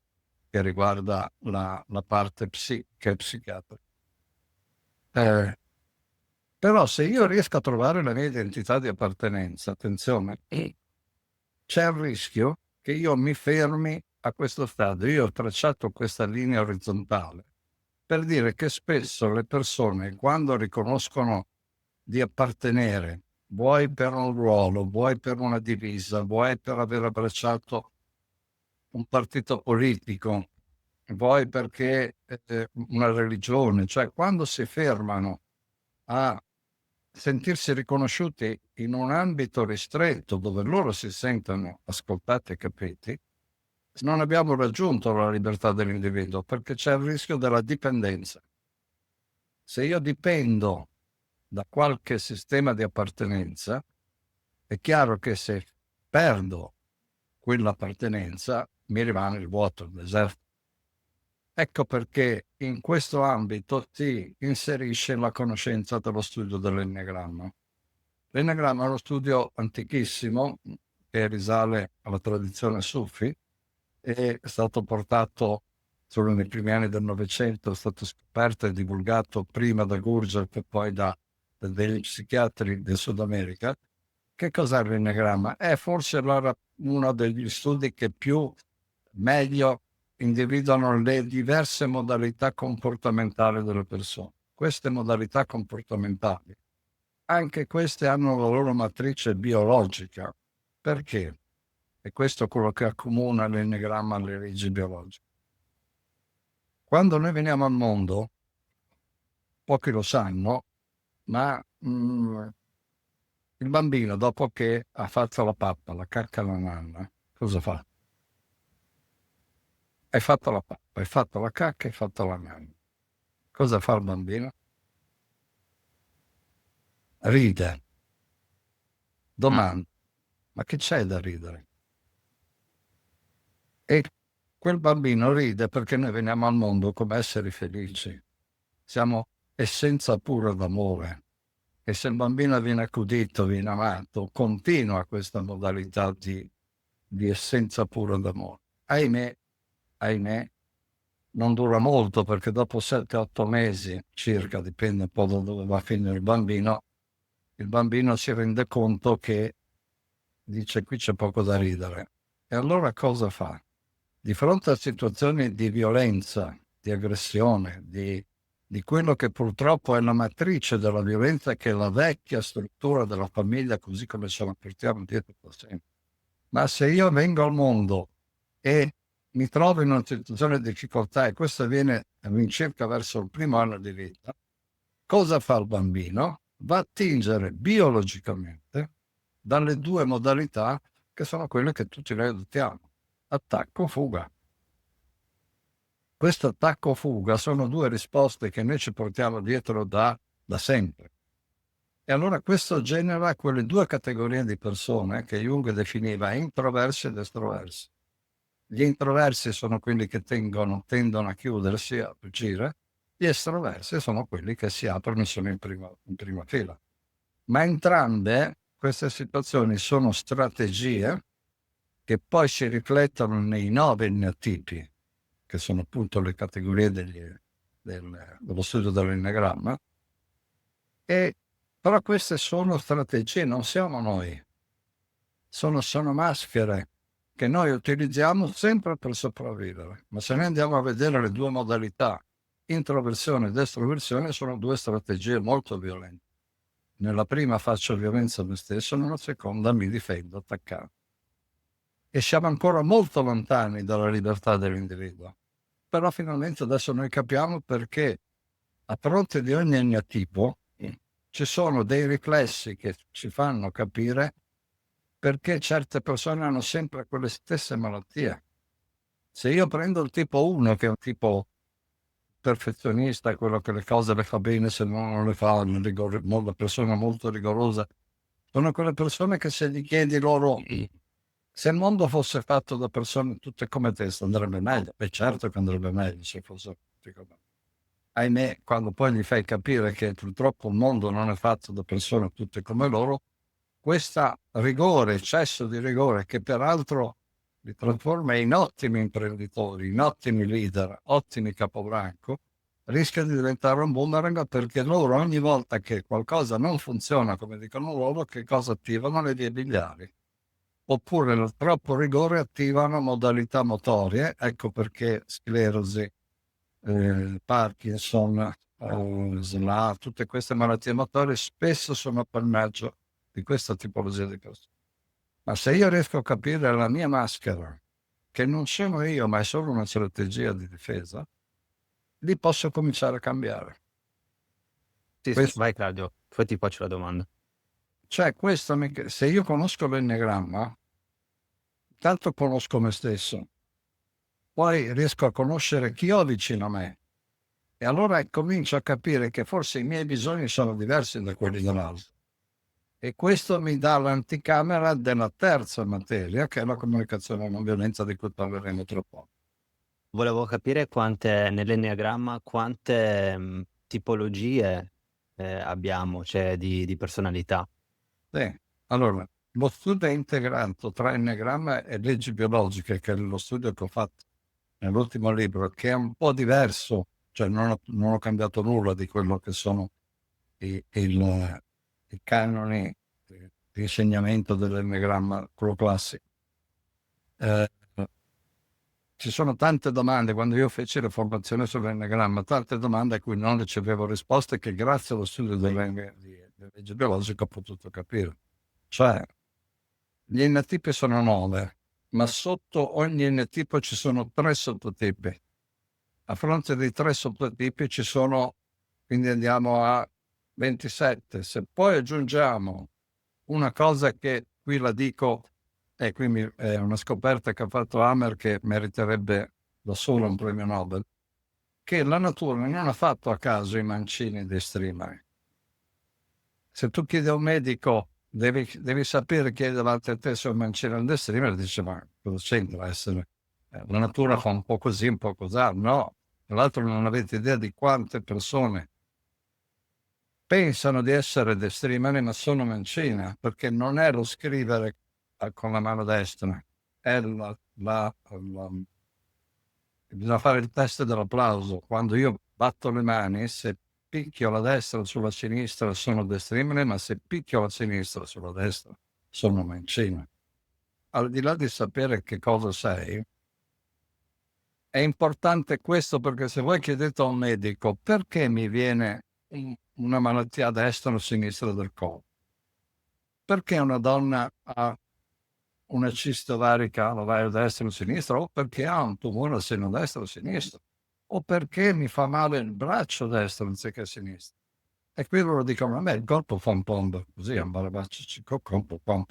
che riguarda la parte che è psichiatrica. Però se io riesco a trovare la mia identità di appartenenza, attenzione, c'è il rischio che io mi fermi a questo stadio. Io ho tracciato questa linea orizzontale per dire che spesso le persone, quando riconoscono di appartenere, vuoi per un ruolo, vuoi per una divisa, vuoi per aver abbracciato un partito politico, vuoi perché una religione, cioè quando si fermano a sentirsi riconosciuti in un ambito ristretto dove loro si sentono ascoltati e capiti, non abbiamo raggiunto la libertà dell'individuo, perché c'è il rischio della dipendenza. Se io dipendo da qualche sistema di appartenenza, è chiaro che se perdo quell'appartenenza mi rimane il vuoto, il deserto. Ecco perché in questo ambito si inserisce la conoscenza dello studio dell'enneagramma. L'enneagramma è uno studio antichissimo che risale alla tradizione Sufi e è stato portato solo nei primi anni del Novecento, è stato scoperto e divulgato prima da Gurdjieff e poi da degli psichiatri del Sud America. Che cos'è l'enneagramma? È forse uno degli studi che più meglio individuano le diverse modalità comportamentali delle persone. Queste modalità comportamentali, anche queste hanno la loro matrice biologica. Perché? E questo è quello che accomuna l'enneagramma alle leggi biologiche. Quando noi veniamo al mondo, pochi lo sanno, ma il bambino, dopo che ha fatto la pappa, la cacca alla nanna, cosa fa? Hai fatto la pappa, hai fatto la cacca, hai fatto la nanna. Cosa fa il bambino? Ride. Domanda, ma che c'è da ridere? E quel bambino ride perché noi veniamo al mondo come esseri felici. Siamo essenza pura d'amore. E se il bambino viene accudito, viene amato, continua questa modalità di essenza pura d'amore. Ahimè, non dura molto perché dopo 7-8 mesi circa, dipende un po' da dove va a finire il bambino si rende conto che dice qui c'è poco da ridere. E allora cosa fa? Di fronte a situazioni di violenza, di aggressione, di quello che purtroppo è la matrice della violenza, che è la vecchia struttura della famiglia, così come ce la portiamo dietro da sempre. Ma se io vengo al mondo e mi trovo in una situazione di difficoltà, e questo avviene all'incirca verso il primo anno di vita, cosa fa il bambino? Va a tingere biologicamente dalle due modalità che sono quelle che tutti noi adottiamo: attacco-fuga. Questo attacco-fuga sono due risposte che noi ci portiamo dietro da sempre. E allora questo genera quelle due categorie di persone che Jung definiva introversi ed estroversi. Gli introversi sono quelli che tendono a chiudersi, a fuggire. Gli estroversi sono quelli che si aprono e sono in prima fila. Ma entrambe queste situazioni sono strategie che poi si riflettono nei 9 enneatipi, che sono appunto le categorie dello studio dell'enneagramma. Però queste sono strategie, non siamo noi. Sono maschere che noi utilizziamo sempre per sopravvivere. Ma se noi andiamo a vedere le due modalità, introversione ed estroversione, sono due strategie molto violente. Nella prima faccio violenza a me stesso, nella seconda mi difendo attaccato. E siamo ancora molto lontani dalla libertà dell'individuo. Però finalmente adesso noi capiamo perché a fronte di ogni eneatipo ci sono dei riflessi che ci fanno capire perché certe persone hanno sempre quelle stesse malattie. Se io prendo il tipo 1, che è un tipo perfezionista, quello che le cose le fa bene, se no non le fa, una persona molto rigorosa, sono quelle persone che se gli chiedi loro se il mondo fosse fatto da persone tutte come te, andrebbe meglio. Beh, certo che andrebbe meglio se fosse tutti come te. Ahimè, quando poi gli fai capire che purtroppo il mondo non è fatto da persone tutte come loro, questo rigore, eccesso di rigore, che peraltro li trasforma in ottimi imprenditori, in ottimi leader, ottimi capobranco, rischia di diventare un boomerang, perché loro ogni volta che qualcosa non funziona come dicono loro, che cosa attivano? Le vie biliari. Oppure il troppo rigore attivano modalità motorie, ecco perché sclerosi, Parkinson, SLA, tutte queste malattie motorie spesso sono appannaggio di questa tipologia di persone. Ma se io riesco a capire la mia maschera, che non sono io, ma è solo una strategia di difesa, lì posso cominciare a cambiare. Sì, Questo, vai Claudio, poi ti faccio la domanda. cioè, se io conosco l'enneagramma, tanto conosco me stesso, poi riesco a conoscere chi ho vicino a me e allora comincio a capire che forse i miei bisogni sono diversi da quelli dell'altro. E questo mi dà l'anticamera della terza materia, che è la comunicazione non violenta, di cui parleremo tra poco. Volevo capire nell'enneagramma quante tipologie abbiamo, cioè di personalità. Sì. Allora, lo studio è integrato tra enneagramma e leggi biologiche, che è lo studio che ho fatto nell'ultimo libro, che è un po' diverso, cioè non ho cambiato nulla di quello che sono i canoni di insegnamento dell'enneagramma, quello classico. Eh, Ci sono tante domande, quando io feci la formazione sull'enneagramma, tante domande a cui non ricevevo risposte, che grazie allo studio della legge biologica ho potuto capire. Cioè, gli enatipi sono 9, ma sotto ogni enatipo ci sono 3 sottotipi. A fronte dei 3 sottotipi ci sono, quindi andiamo a 27. Se poi aggiungiamo una cosa che qui la dico, e qui è una scoperta che ha fatto Hammer, che meriterebbe da solo un premio Nobel, che la natura non ha fatto a caso i mancini dei streamer. Se tu chiedi a un medico, devi sapere chi è davanti a te, se è un mancino o un streamer, dice: ma cosa c'entra essere? La natura fa un po' così, un po' così. No, tra l'altro non avete idea di quante persone pensano di essere destrimane, ma sono mancina, perché non è lo scrivere con la mano destra, è bisogna fare il test dell'applauso. Quando io batto le mani, se picchio la destra sulla sinistra sono destrimane, ma se picchio la sinistra sulla destra sono mancina. Al di là di sapere che cosa sei, è importante questo, perché se voi chiedete a un medico perché mi viene una malattia a destra o a sinistra del corpo, perché una donna ha una cisto ovarica all'ovario destro o sinistra, o perché ha un tumore al seno destro o sinistro, o perché mi fa male il braccio destro anziché sinistro. E qui loro dicono: a me il corpo fa un po' così, un po'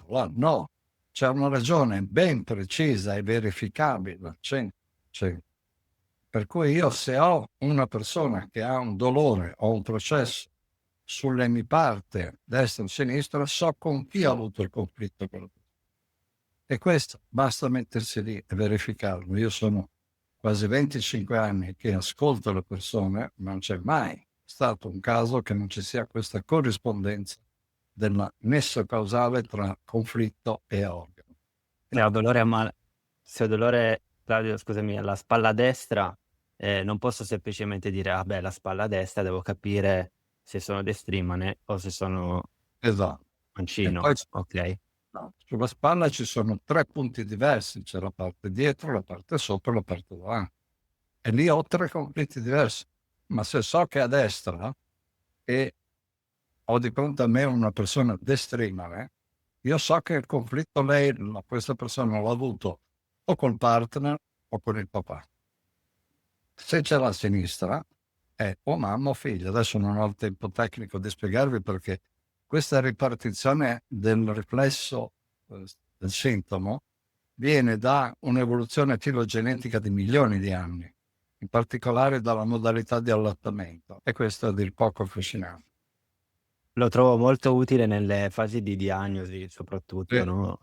là. No, c'è una ragione ben precisa e verificabile. Per cui io, se ho una persona che ha un dolore o un processo sull'emiparte destra o sinistra, so con chi ho avuto il conflitto con la persona. E questo basta mettersi lì e verificarlo. Io sono quasi 25 anni che ascolto le persone, ma non c'è mai stato un caso che non ci sia questa corrispondenza del nesso causale tra conflitto e organo. Se ho dolore se ho dolore, Claudio, scusami, alla spalla destra, non posso semplicemente dire: "Ah beh, la spalla destra", devo capire se sono destrimane o se sono Esatto. E mancino, poi okay. no, sulla spalla ci sono 3 punti diversi, c'è la parte dietro, la parte sopra e la parte davanti. E lì ho 3 conflitti diversi. Ma se so che a destra e ho di fronte a me una persona destrimane, io so che il conflitto questa persona l'ha avuto o col partner o con il papà. Se c'è la sinistra è o mamma o figlio. Adesso non ho il tempo tecnico di spiegarvi, perché questa ripartizione del riflesso del sintomo viene da un'evoluzione filogenetica di milioni di anni, in particolare dalla modalità di allattamento, e questo è a dir poco affascinante. Lo trovo molto utile nelle fasi di diagnosi soprattutto, Sì. no,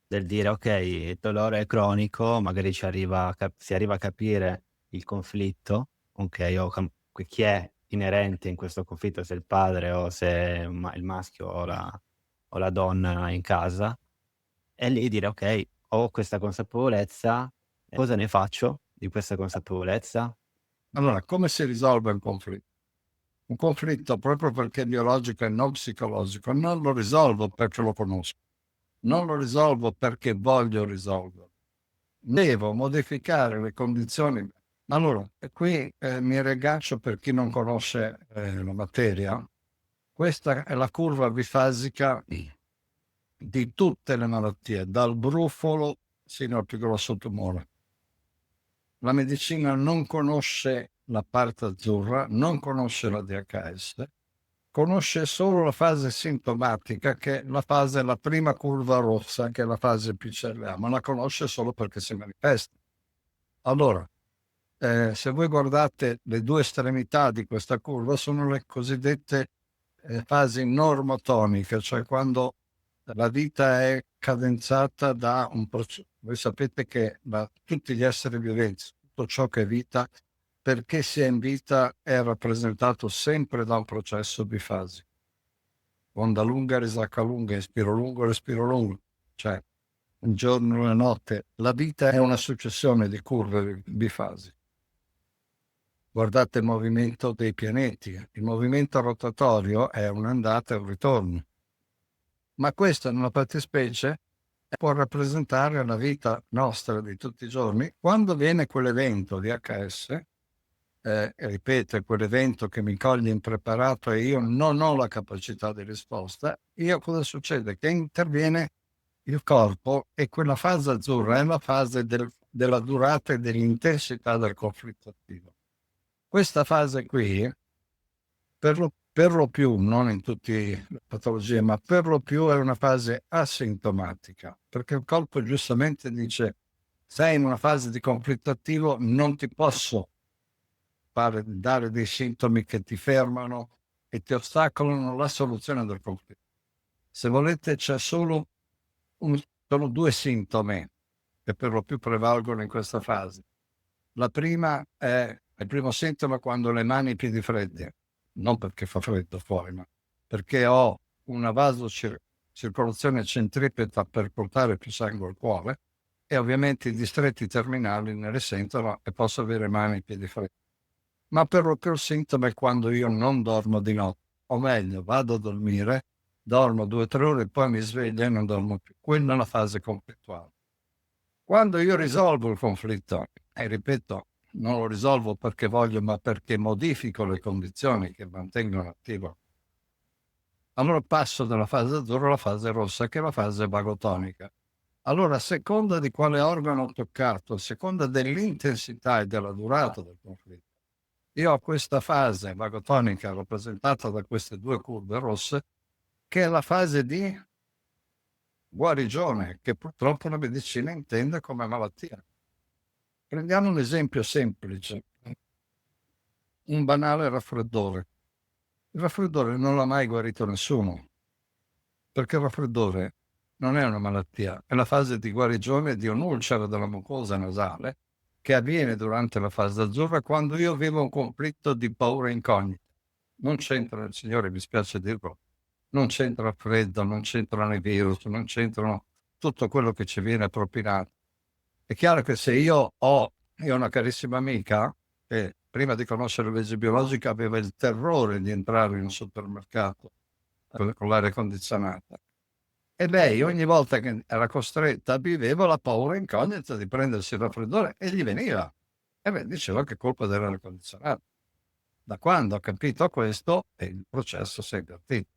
del dire: "Okay, il dolore è cronico", magari si arriva a capire il conflitto, okay, o chi è inerente in questo conflitto, se è il padre o se è il maschio o la donna in casa, e lì dire: "Okay, ho questa consapevolezza, cosa ne faccio di questa consapevolezza?" Allora, come si risolve un conflitto? Un conflitto, proprio perché è biologico e non psicologico, non lo risolvo perché lo conosco, non lo risolvo perché voglio risolverlo. Devo modificare le condizioni. Allora, e qui mi riaggancio, per chi non conosce la materia, questa è la curva bifasica di tutte le malattie, dal brufolo sino al più grosso tumore. La medicina non conosce la parte azzurra, non conosce la DHS, conosce solo la fase sintomatica, che è la prima curva rossa, che è la fase PCLA, ma la conosce solo perché si manifesta. Allora, se voi guardate le due estremità di questa curva, sono le cosiddette fasi normotoniche, cioè quando la vita è cadenzata da un processo. Voi sapete che tutti gli esseri viventi, tutto ciò che è vita, perché sia in vita, è rappresentato sempre da un processo bifasico. Onda lunga, risacca lunga, respiro lungo, cioè un giorno e una notte. La vita è una successione di curve bifasi. Guardate il movimento dei pianeti, il movimento rotatorio è un'andata e un ritorno. Ma questa, nella fattispecie, può rappresentare la vita nostra di tutti i giorni. Quando viene quell'evento di HS, ripeto, quell'evento che mi coglie impreparato e io non ho la capacità di risposta, cosa succede? Che interviene il corpo e quella fase azzurra è la fase della durata e dell'intensità del conflitto attivo. Questa fase qui, per lo più, non in tutte le patologie, ma per lo più è una fase asintomatica, perché il corpo giustamente dice: sei in una fase di conflitto attivo, non ti posso dare dei sintomi che ti fermano e ti ostacolano la soluzione del conflitto. Se volete, c'è sono due sintomi che per lo più prevalgono in questa fase. La prima è il primo sintomo quando le mani e i piedi freddi, non perché fa freddo fuori, ma perché ho una vasocircolazione centripeta per portare più sangue al cuore e ovviamente i distretti terminali ne risentono e posso avere mani e piedi freddi. Ma per lo più il sintomo è quando io non dormo di notte, o meglio, vado a dormire, dormo 2 o 3 ore e poi mi sveglio e non dormo più. Quella è la fase conflittuale. Quando io risolvo il conflitto, e ripeto, non lo risolvo perché voglio, ma perché modifico le condizioni che mantengono attivo, allora passo dalla fase azzurra alla fase rossa, che è la fase vagotonica. Allora, a seconda di quale organo ho toccato, a seconda dell'intensità e della durata del conflitto, io ho questa fase vagotonica rappresentata da queste due curve rosse, che è la fase di guarigione, che purtroppo la medicina intende come malattia. Prendiamo un esempio semplice, un banale raffreddore. Il raffreddore non l'ha mai guarito nessuno, perché il raffreddore non è una malattia, è la fase di guarigione di un'ulcera della mucosa nasale che avviene durante la fase azzurra quando io vivo un conflitto di paura incognita. Non c'entra, signore, mi spiace dirlo, non c'entra il freddo, non c'entrano i virus, non c'entrano tutto quello che ci viene propinato. È chiaro che se io ho una carissima amica che prima di conoscere la legge biologica aveva il terrore di entrare in un supermercato con l'aria condizionata. E lei ogni volta che era costretta viveva la paura incognita di prendersi il raffreddore e gli veniva. E beh, diceva che è colpa dell'aria condizionata. Da quando ho capito questo, il processo si è invertito.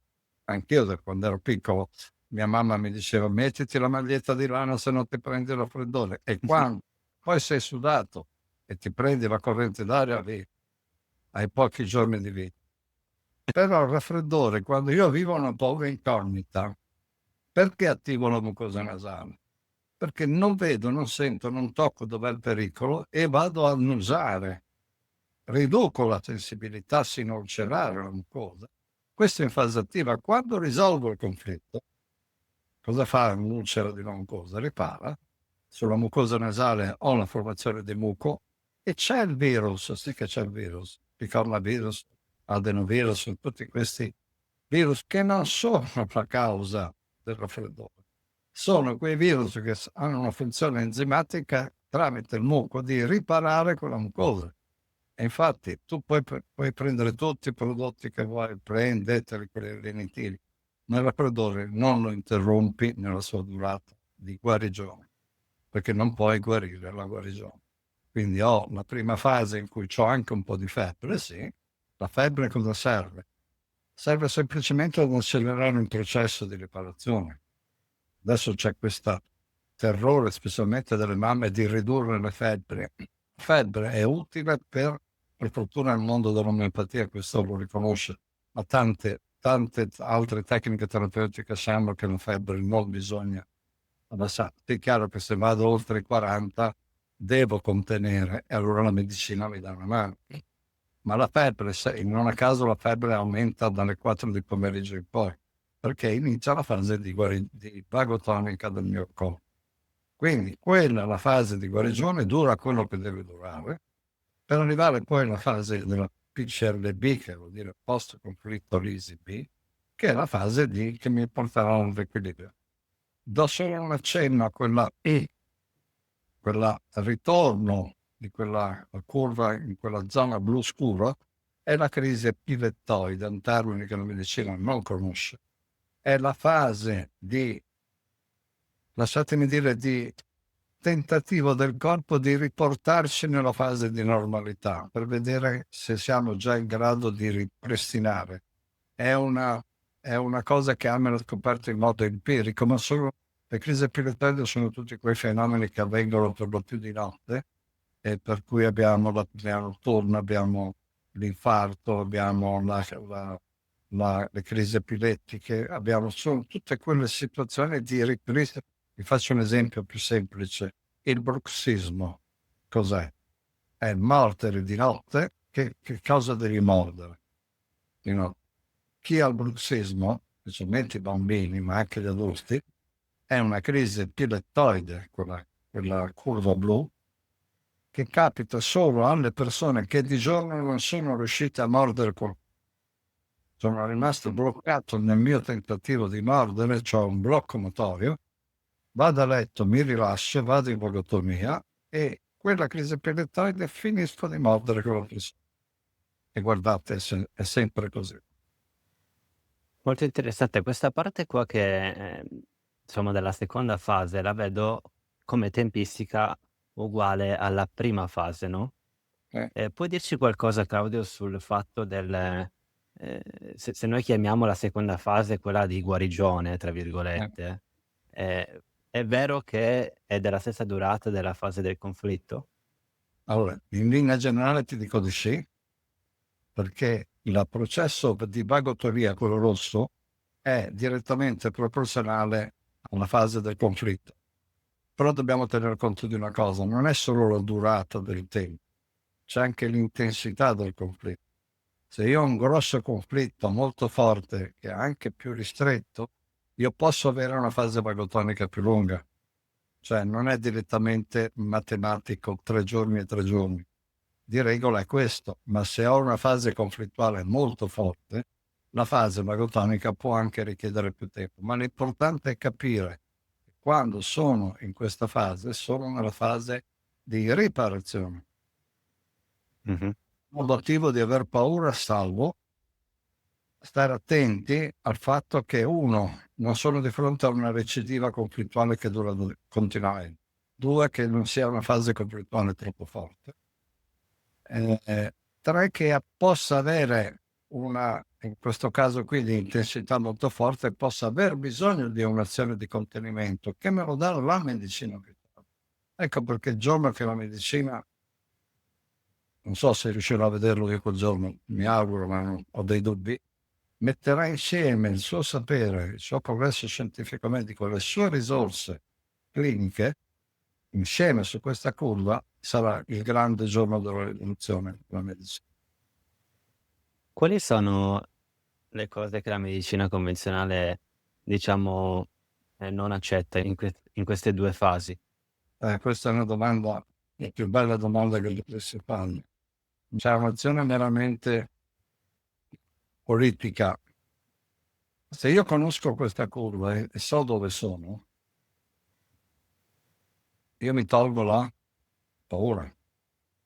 Anch'io da quando ero piccolo, mia mamma mi diceva: mettiti la maglietta di lana se non ti prendi il raffreddore. E quando poi sei sudato e ti prendi la corrente d'aria, lì hai pochi giorni di vita. Però il raffreddore, quando io vivo una paura incognita, perché attivo la mucosa nasale? Perché non vedo, non sento, non tocco dov'è il pericolo e vado a annusare. Riduco la sensibilità sino a ulcerare la mucosa. Questo in fase attiva. Quando risolvo il conflitto, cosa fa un'ulcera di una mucosa? Ripara. Sulla mucosa nasale ho la formazione di muco e c'è il virus, sì che c'è il virus, il coronavirus, adenovirus, tutti questi virus che non sono la causa del raffreddore. Sono quei virus che hanno una funzione enzimatica tramite il muco di riparare quella mucosa. E infatti tu puoi prendere tutti i prodotti che vuoi, prendeteli quelli lenitivi, ma il raffreddore non lo interrompi nella sua durata di guarigione, perché non puoi guarire la guarigione. Quindi ho la prima fase in cui ho anche un po' di febbre, sì. La febbre cosa serve? Serve semplicemente ad accelerare un processo di riparazione. Adesso c'è questo terrore, specialmente delle mamme, di ridurre le febbri. La febbre è utile per fortuna il mondo dell'omeopatia questo lo riconosce ma tante altre tecniche terapeutiche sanno che la febbre non bisogna abbassare. È chiaro che se vado oltre i 40 devo contenere e allora la medicina mi dà una mano. Ma la febbre, non a caso la febbre aumenta dalle 4 di pomeriggio in poi, perché inizia la fase di vagotonica del mio corpo. Quindi quella, la fase di guarigione, dura quello che deve durare, per arrivare poi alla fase della PCRB, che vuol dire post-conflitto lisi B, che è la fase che mi porterà all'equilibrio. Do solo un accenno a quella E, quel ritorno di quella curva in quella zona blu scuro, è la crisi epilettoide, un termine che la medicina non conosce. È la fase di, lasciatemi dire, di tentativo del corpo di riportarci nella fase di normalità per vedere se siamo già in grado di ripristinare. È una cosa che hanno scoperto in modo empirico, ma le crisi epilettoide sono tutti quei fenomeni che avvengono per lo più di notte, e per cui abbiamo l'apnea notturna, abbiamo l'infarto, abbiamo le crisi epilettiche, sono tutte quelle situazioni di ripristino. Vi faccio un esempio più semplice. Il bruxismo cos'è? È mordere di notte. Che cosa devi mordere? Chi ha il bruxismo, specialmente i bambini, ma anche gli adulti, è una crisi epilettoide, quella curva blu, che capita solo alle persone che di giorno non sono riuscite a mordere qualcosa. Sono rimasto bloccato nel mio tentativo di mordere, ho un blocco motorio, vado a letto, mi rilascio, vado in vagotomia e quella crisi epilettoide finisco di mordere quella persona. E guardate, è sempre così. Molto interessante questa parte qua che, insomma della seconda fase la vedo come tempistica uguale alla prima fase, no, puoi dirci qualcosa Claudio sul fatto se noi chiamiamo la seconda fase quella di "guarigione" tra Eh. virgolette, è vero che è della stessa durata della fase del conflitto? Allora, in linea generale ti dico di sì, perché il processo di vagotoria, quello rosso, è direttamente proporzionale alla fase del conflitto. Però dobbiamo tenere conto di una cosa, non è solo la durata del tempo, c'è anche l'intensità del conflitto. Se io ho un grosso conflitto molto forte, che è anche più ristretto, io posso avere una fase vagotonica più lunga. Cioè non è direttamente matematico 3 giorni e 3 giorni. Di regola è questo, ma se ho una fase conflittuale molto forte, la fase vagotonica può anche richiedere più tempo. Ma l'importante è capire che quando sono in questa fase, sono nella fase di riparazione. Mh-mh. Il motivo di aver paura, salvo stare attenti al fatto che uno, non sono di fronte a una recidiva conflittuale che dura continuamente. Due, che non sia una fase conflittuale troppo forte. Tre, che possa avere in questo caso qui, di intensità molto forte, possa aver bisogno di un'azione di contenimento che me lo dà la medicina. Ecco perché il giorno che la medicina, non so se riuscirò a vederlo io quel giorno, mi auguro, ma ho dei dubbi, metterà insieme il suo sapere, il suo progresso scientifico-medico, le sue risorse cliniche, insieme su questa curva, sarà il grande giorno della rivoluzione della medicina. Quali sono le cose che la medicina convenzionale, diciamo, non accetta in queste 2 fasi? Questa è una domanda, la più bella domanda che potessi farmi. C'è un'azione meramente politica. Se io conosco questa curva e so dove sono, io mi tolgo la paura.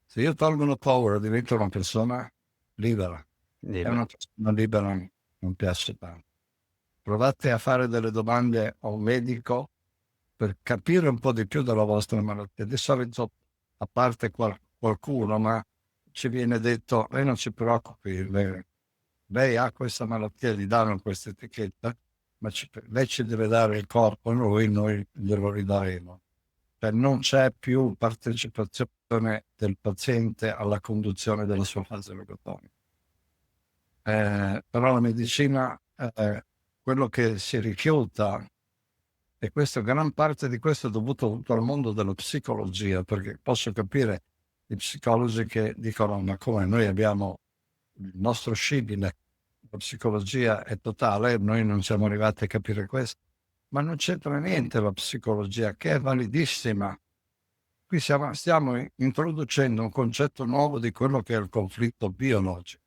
Se io tolgo la paura, divento una persona libera. E una persona libera non piace tanto. Provate a fare delle domande a un medico per capire un po' di più della vostra malattia. Di solito, a parte qualcuno, ma ci viene detto: lei non si preoccupi, lei ha questa malattia, gli danno questa etichetta, ma lei ci deve dare il corpo, noi glielo ridaremo. Cioè non c'è più partecipazione del paziente alla conduzione della sua fase logotonica. però la medicina, quello che si rifiuta, e questo, gran parte di questo è dovuto al mondo della psicologia, perché posso capire i psicologi che dicono: ma come, noi abbiamo il nostro scibile, la psicologia è totale, noi non siamo arrivati a capire questo. Ma non c'entra niente la psicologia, che è validissima. Qui stiamo introducendo un concetto nuovo di quello che è il conflitto biologico,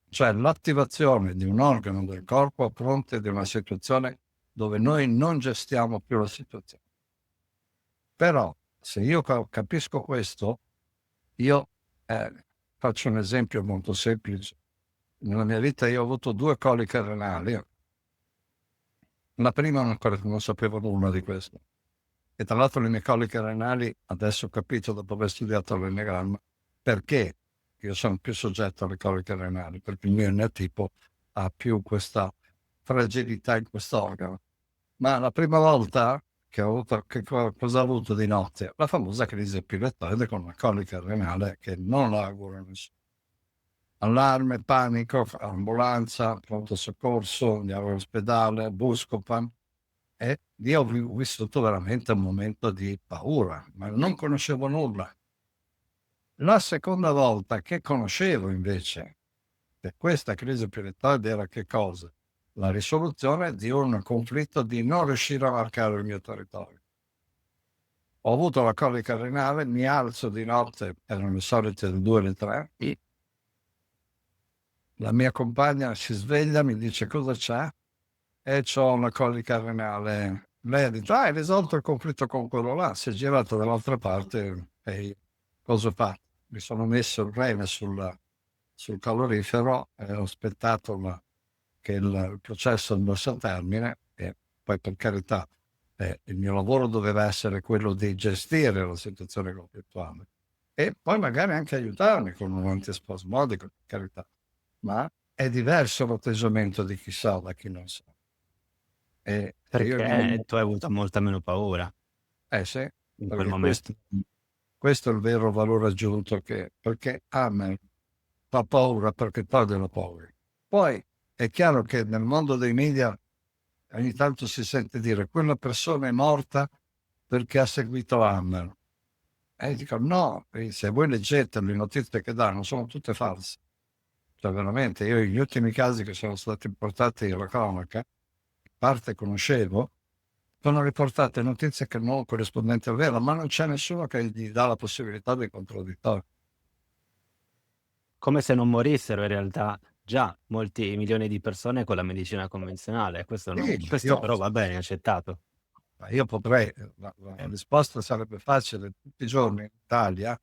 cioè l'attivazione di un organo del corpo a fronte di una situazione dove noi non gestiamo più la situazione. Però se io capisco questo, io faccio un esempio molto semplice. Nella mia vita io ho avuto 2 coliche renali. La prima non sapevo nulla di questo. E tra l'altro le mie coliche renali, adesso ho capito dopo aver studiato l'enneagramma, perché io sono più soggetto alle coliche renali, perché il mio enneatipo ha più questa fragilità in quest'organo. Ma la prima volta che ho avuto, cosa ho avuto di notte? La famosa crisi epilettoide con una colica renale che non la auguro a nessuno. Allarme, panico, ambulanza, pronto soccorso, andiamo all'ospedale, Buscopan. E io ho vissuto veramente un momento di paura, ma non conoscevo nulla. La seconda volta che conoscevo invece che questa crisi epilettoide era che cosa? La risoluzione di un conflitto di non riuscire a marcare il mio territorio. Ho avuto la colica renale, mi alzo di notte, erano le solite le 2 le 3, la mia compagna si sveglia, mi dice: cosa c'è? E c'ho una colica renale. Lei ha detto: hai risolto il conflitto con quello là, si è girato dall'altra parte e cosa ho fatto? Mi sono messo il rene sul calorifero e ho aspettato che il processo andasse a termine, e poi, per carità, il mio lavoro doveva essere quello di gestire la situazione conflittuale e poi magari anche aiutarmi con un antispasmodico, per carità, ma è diverso l'atteggiamento di chi sa da chi non sa. E io Perché tu hai avuto molta meno paura sì, in quel perché momento. questo è il vero valore aggiunto, perché Hammer fa paura perché toglie la paura. Poi è chiaro che nel mondo dei media ogni tanto si sente dire: quella persona è morta perché ha seguito Hammer. E dico: no, se voi leggete le notizie che danno sono tutte false. Cioè veramente, io gli ultimi casi che sono stati portati alla cronaca, parte conoscevo, sono riportate notizie che non corrispondenti al vero, ma non c'è nessuno che gli dà la possibilità di contraddittorio. Come se non morissero in realtà già molti milioni di persone con la medicina convenzionale. Questo no, Sì, questo però va bene, è accettato. io potrei, la risposta sarebbe facile: tutti i giorni in Italia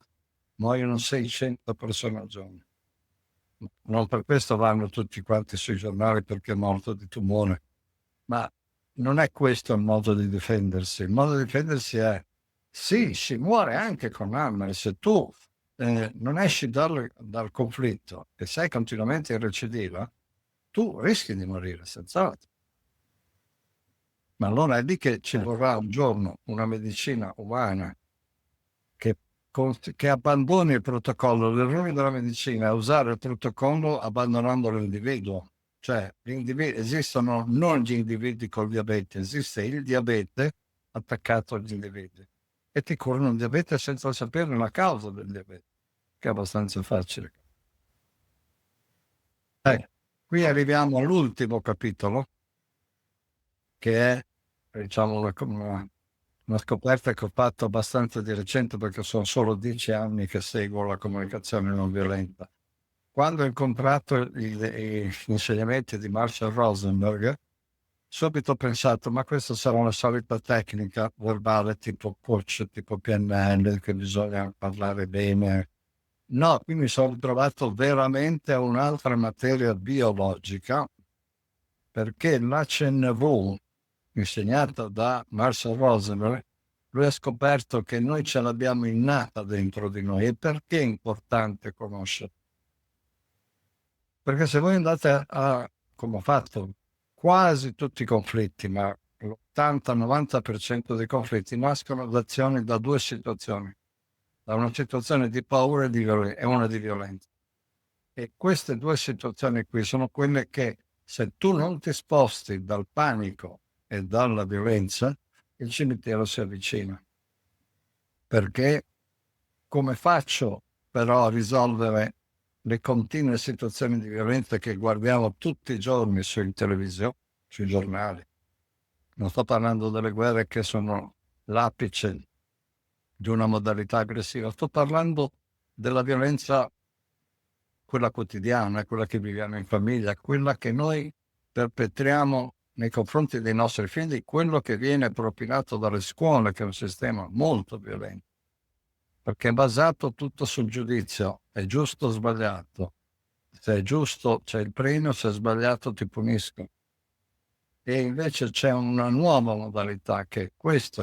muoiono 600 persone al giorno. Non per questo vanno tutti quanti sui giornali perché è morto di tumore, ma non è questo il modo di difendersi. Il modo di difendersi è: sì, si muore anche con Hammer. Se tu non esci dal conflitto e sei continuamente in recidiva, tu rischi di morire senz'altro. Ma allora è lì che ci vorrà un giorno una medicina umana che abbandoni il protocollo. L'errore della medicina è usare il protocollo abbandonando l'individuo. Cioè, esistono non gli individui col diabete, esiste il diabete attaccato agli individui. E ti curano il diabete senza sapere la causa del diabete, che è abbastanza facile. Qui arriviamo all'ultimo capitolo, che è, diciamo, una scoperta che ho fatto abbastanza di recente, perché sono solo 10 anni che seguo la comunicazione non violenta. Quando ho incontrato gli insegnamenti di Marshall Rosenberg, subito ho pensato: ma questa sarà una solita tecnica verbale tipo coach, tipo PNL, che bisogna parlare bene. No, qui mi sono trovato veramente a un'altra materia biologica, perché la CNV, insegnata da Marshall Rosenberg, lui ha scoperto che noi ce l'abbiamo innata dentro di noi. E perché è importante conoscere? Perché se voi andate come ho fatto, quasi tutti i conflitti, ma l'80-90% dei conflitti nascono da azioni, da 2 situazioni: da una situazione di paura e una di violenza. E queste due situazioni qui sono quelle che, se tu non ti sposti dal panico e dalla violenza, il cimitero si avvicina. Perché come faccio però a risolvere le continue situazioni di violenza che guardiamo tutti i giorni sui televisione, sui giornali? Non sto parlando delle guerre che sono l'apice di una modalità aggressiva, sto parlando della violenza, quella quotidiana, quella che viviamo in famiglia, quella che noi perpetriamo nei confronti dei nostri figli, quello che viene propinato dalle scuole, che è un sistema molto violento, perché è basato tutto sul giudizio, è giusto o sbagliato. Se è giusto c'è il premio, se è sbagliato ti punisco. E invece c'è una nuova modalità che è questo,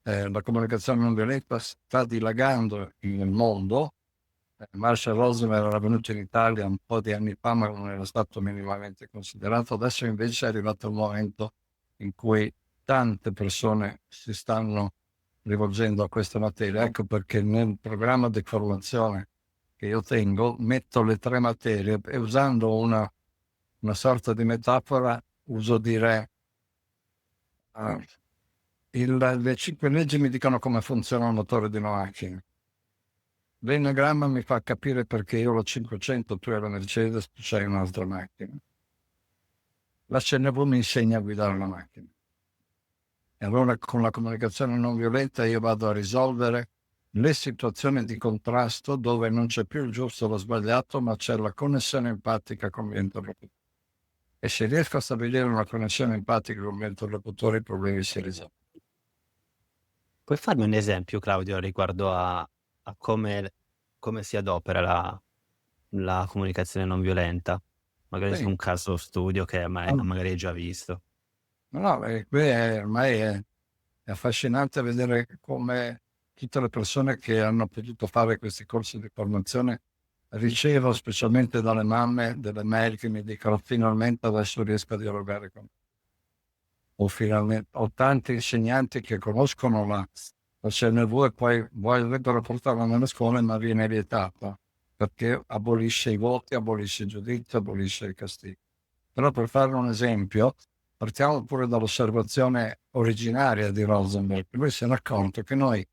la comunicazione non violenta sta dilagando nel mondo. Marshall Rosenberg era venuto in Italia un po' di anni fa, ma non era stato minimamente considerato. Adesso invece è arrivato il momento in cui tante persone si stanno rivolgendo a questa materia. Ecco perché nel programma di formazione che io tengo metto le 3 materie e, usando una sorta di metafora, uso dire le 5 leggi mi dicono come funziona il motore di una macchina. L'enneagramma mi fa capire perché io ho 500, tu hai la Mercedes, tu c'hai un'altra macchina. La CNV mi insegna a guidare la macchina. E allora con la comunicazione non violenta io vado a risolvere le situazioni di contrasto dove non c'è più il giusto o lo sbagliato, ma c'è la connessione empatica con il mio interlocutore. E se riesco a stabilire una connessione empatica con il mio interlocutore, i problemi si risolvono. Puoi farmi un esempio, Claudio, riguardo a come si adopera la comunicazione non violenta? Magari su Sì. un caso studio che magari hai già visto. No, qui ormai è affascinante vedere come tutte le persone che hanno potuto fare questi corsi di formazione ricevo, specialmente dalle mamme, delle mail che mi dicono finalmente adesso riesco a dialogare con me. O finalmente ho tanti insegnanti che conoscono la CNV e poi vorrebbero portarla nelle scuole, ma viene vietata perché abolisce i voti, abolisce il giudizio, abolisce il castigo. Però per fare un esempio, partiamo pure dall'osservazione originaria di Rosenberg. Lui si è accorto che noi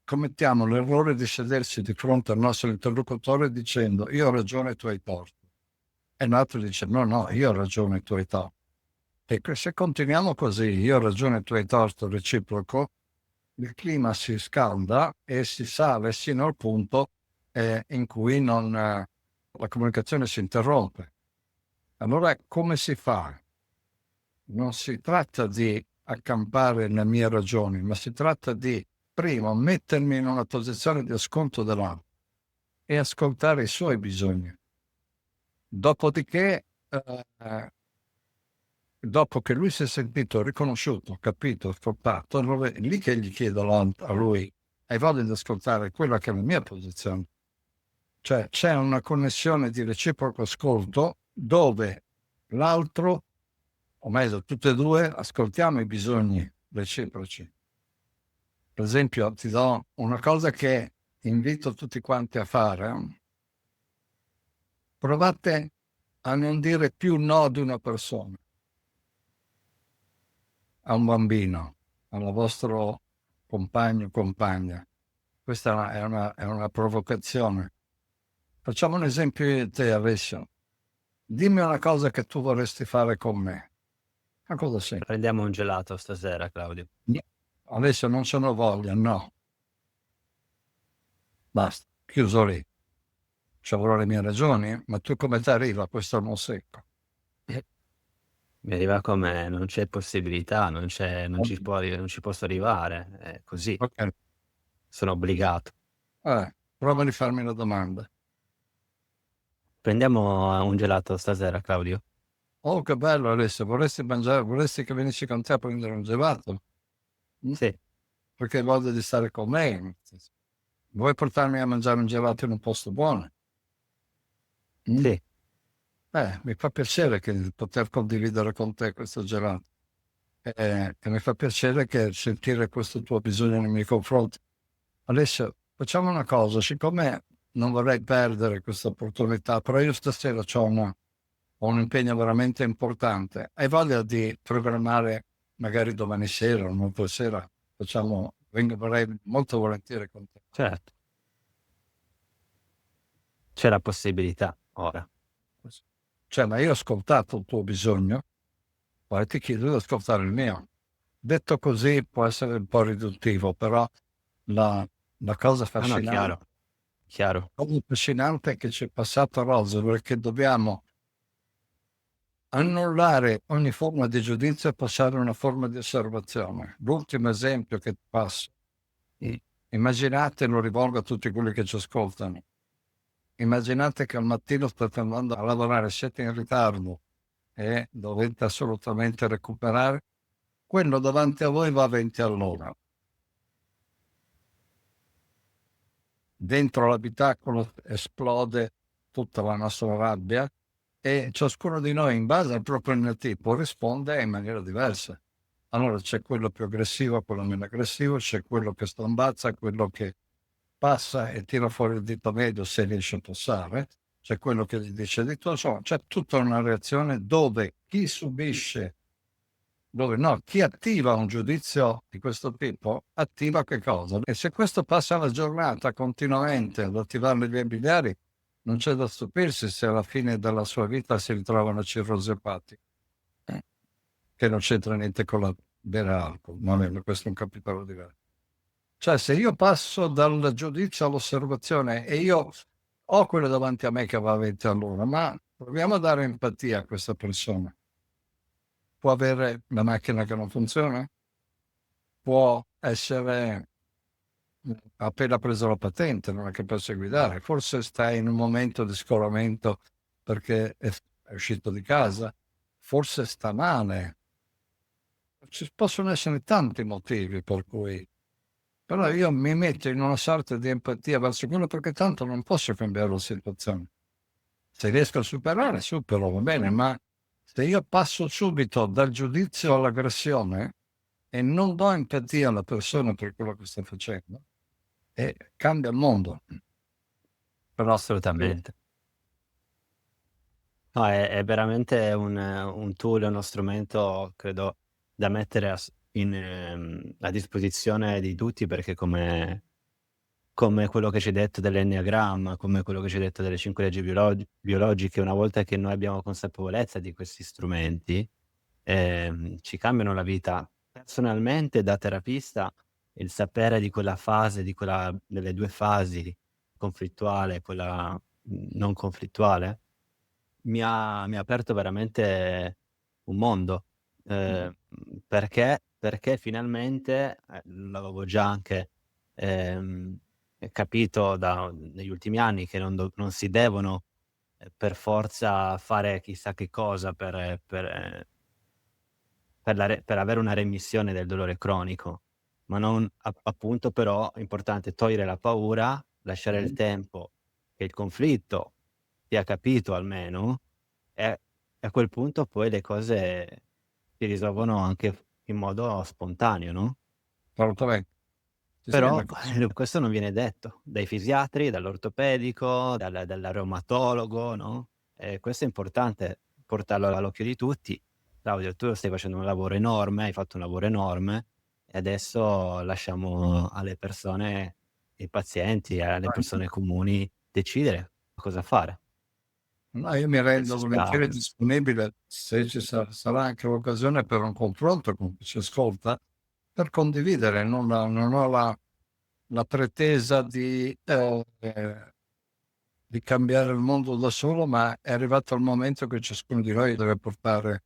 commettiamo l'errore di sedersi di fronte al nostro interlocutore dicendo io ho ragione, tu hai torto. E l'altro dice no, io ho ragione, tu hai torto. E se continuiamo così, io ho ragione, tu hai torto, reciproco, il clima si scalda e si sale sino al punto in cui la comunicazione si interrompe. Allora come si fa? Non si tratta di accampare le mie ragioni, ma si tratta di, primo, mettermi in una posizione di ascolto dell'altro e ascoltare i suoi bisogni. Dopodiché, dopo che lui si è sentito riconosciuto, capito, ascoltato, allora è lì che gli chiedo a lui, hai voglia di ascoltare quella che è la mia posizione? Cioè c'è una connessione di reciproco ascolto dove l'altro, o meglio tutte e due, ascoltiamo i bisogni reciproci. Per esempio ti do una cosa che invito tutti quanti a fare. Provate a non dire più no ad una persona, a un bambino, al vostro compagno o compagna. Questa è una provocazione. Facciamo un esempio di te, Alessio. Dimmi una cosa che tu vorresti fare con me. Ma cosa sei? Prendiamo un gelato stasera, Claudio. Adesso non ce ne voglia, no. Basta, chiuso lì. Ci avrò le mie ragioni, ma tu come ti arriva a questo non secco? Mi arriva come non c'è possibilità, non ci posso arrivare, è così, Ok. sono obbligato. Prova a farmi una domanda. Prendiamo un gelato stasera, Claudio? Oh, che bello Alessio, vorresti che venissi con te a prendere un gelato? Sì. Perché hai voglia di stare con me? Vuoi portarmi a mangiare un gelato in un posto buono? Sì. Mi fa piacere poter condividere con te questo gelato. E mi fa piacere che sentire questo tuo bisogno nei miei confronti. Adesso facciamo una cosa, siccome non vorrei perdere questa opportunità, però io stasera ho un impegno veramente importante. Hai voglia di programmare magari domani sera o domani sera? Vorrei molto volentieri con te. Certo, c'è la possibilità ora. Cioè, ma io ho ascoltato il tuo bisogno, poi ti chiedo di ascoltare il mio. Detto così può essere un po' riduttivo, però la, la cosa Ah no, affascinante, chiaro, chiaro. la cosa affascinante è che c'è passato a Roswell, che dobbiamo annullare ogni forma di giudizio e passare a una forma di osservazione. L'ultimo esempio che ti passo. Immaginate, lo rivolgo a tutti quelli che ci ascoltano, immaginate che al mattino state andando a lavorare, siete in ritardo e dovete assolutamente recuperare. Quello davanti a voi va a 20 all'ora. Dentro l'abitacolo esplode tutta la nostra rabbia e ciascuno di noi, in base al proprio genotipo, risponde in maniera diversa. Allora c'è quello più aggressivo, quello meno aggressivo, c'è quello che stambazza, quello che passa e tira fuori il dito medio se riesce a passare, c'è quello che gli dice di tutto, insomma, c'è tutta una reazione dove chi subisce, dove no, chi attiva un giudizio di questo tipo, attiva che cosa? E se questo passa la giornata continuamente ad attivare le vie biliari, non c'è da stupirsi se alla fine della sua vita si ritrova una cirrosi epatica, che non c'entra niente con la bere alcol, ma questo è un capitolo diverso. Cioè, se io passo dal giudizio all'osservazione e io ho quello davanti a me che va a 20 all'ora, ma proviamo a dare empatia a questa persona. Può avere la macchina che non funziona? Può essere appena preso la patente, non è capace di guidare. Forse sta in un momento di scolamento perché è uscito di casa. Forse sta male. Ci possono essere tanti motivi per cui. Però io mi metto in una sorta di empatia verso quello perché tanto non posso cambiare la situazione. Se riesco a superare, supero, va bene, ma se io passo subito dal giudizio all'aggressione e non do empatia alla persona per quello che sta facendo, cambia il mondo. Però Assolutamente. No, è veramente un tool, uno strumento credo da mettere a disposizione di tutti perché come quello che ci hai detto dell'enneagramma, come quello che ci hai detto delle 5 leggi biologiche, una volta che noi abbiamo consapevolezza di questi strumenti, ci cambiano la vita. Personalmente da terapista, il sapere di quella fase, delle 2 fasi, conflittuale e quella, non conflittuale, mi ha aperto veramente un mondo, perché finalmente, l'avevo già anche, capito negli ultimi anni che non si devono, per forza fare chissà che cosa per avere una remissione del dolore cronico, ma non appunto però è importante togliere la paura, lasciare il tempo che il conflitto sia capito almeno e a quel punto poi le cose si risolvono anche in modo spontaneo, no, assolutamente. Sì, sì, però ma questo non viene detto dai fisiatri, dall'ortopedico, dal reumatologo, no, questo è importante portarlo all'occhio di tutti. Claudio, tu stai facendo un lavoro enorme, hai fatto un lavoro enorme e adesso lasciamo alle persone, ai pazienti, alle persone comuni decidere cosa fare. no, io mi rendo Ci sta. volentieri disponibile se sarà anche l'occasione per un confronto con chi ci ascolta, per condividere. Non ho la pretesa di cambiare il mondo da solo, ma è arrivato il momento che ciascuno di noi deve portare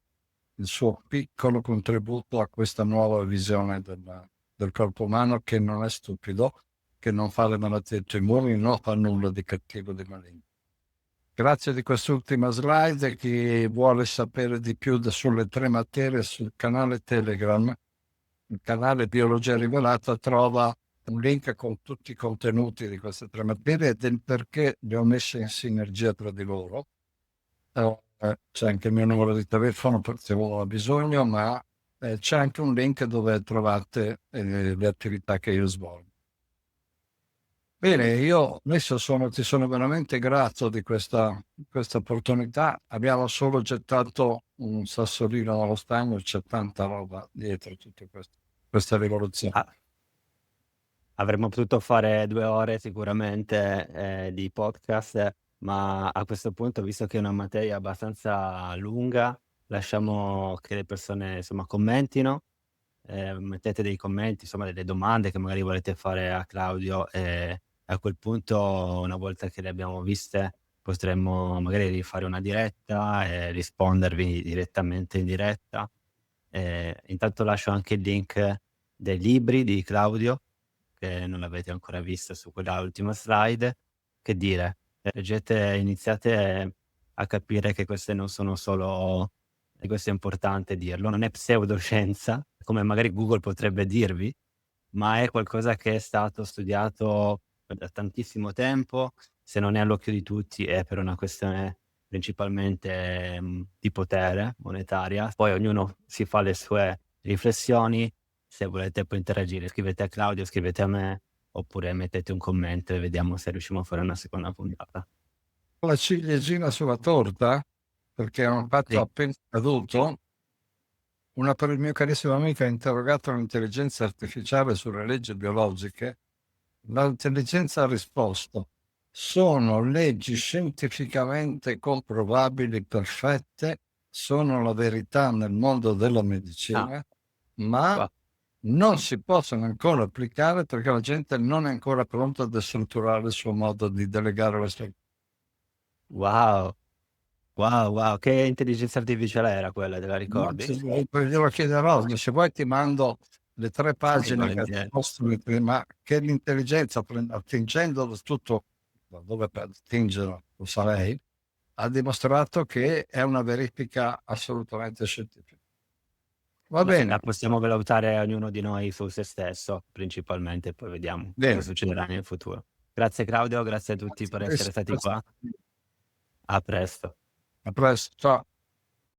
il suo piccolo contributo a questa nuova visione del corpo umano che non è stupido, che non fa le malattie tumori, non fa nulla di cattivo, di maligno. Grazie di quest'ultima slide. Chi vuole sapere di più sulle 3 materie sul canale Telegram, il canale Biologia Rivelata, trova un link con tutti i contenuti di queste 3 materie e del perché le ho messe in sinergia tra di loro. C'è anche il mio numero di telefono per se uno ha bisogno, ma c'è anche un link dove trovate le attività che io svolgo. Bene, io adesso ti sono veramente grato di questa opportunità. Abbiamo solo gettato un sassolino allo stagno, c'è tanta roba dietro tutte queste rivoluzioni. Ah, avremmo potuto fare 2 ore sicuramente, di podcast, ma a questo punto, visto che è una materia abbastanza lunga, lasciamo che le persone, insomma, commentino. Mettete dei commenti, insomma delle domande che magari volete fare a Claudio, e a quel punto, una volta che le abbiamo viste, potremmo magari rifare una diretta e rispondervi direttamente in diretta. Intanto lascio anche il link dei libri di Claudio, che non l'avete ancora visto su quella ultima slide. Che dire, leggete, iniziate a capire che queste non sono solo, e questo è importante dirlo, non è pseudoscienza, come magari Google potrebbe dirvi, ma è qualcosa che è stato studiato da tantissimo tempo. Se non è all'occhio di tutti è per una questione principalmente, di potere monetaria. Poi ognuno si fa le sue riflessioni. Se volete poi interagire, scrivete a Claudio, scrivete a me, oppure mettete un commento e vediamo se riusciamo a fare una seconda puntata. La ciliegina sulla torta, perché è un fatto Sì. appena accaduto. Per il mio carissimo amico ha interrogato l'intelligenza artificiale sulle leggi biologiche. L'intelligenza ha risposto: sono leggi scientificamente comprovabili, perfette, sono la verità nel mondo della Ah, medicina, ma wa non si possono ancora applicare perché la gente non è ancora pronta a destrutturare il suo modo di delegare le sue. wow, wow, che intelligenza artificiale era quella, te la No, ricordi? glielo chiederò, se vuoi ti mando le 3 Sì, pagine che volentieri. mostrano, ma che l'intelligenza, attingendo da tutto, da dove per attingere lo sa lei, ha dimostrato che è una verifica assolutamente scientifica. Va bene, La possiamo valutare ognuno di noi su se stesso principalmente, poi vediamo cosa bene. succederà nel futuro. Grazie Claudio, grazie a tutti per essere stati qua. A presto. A presto, ciao.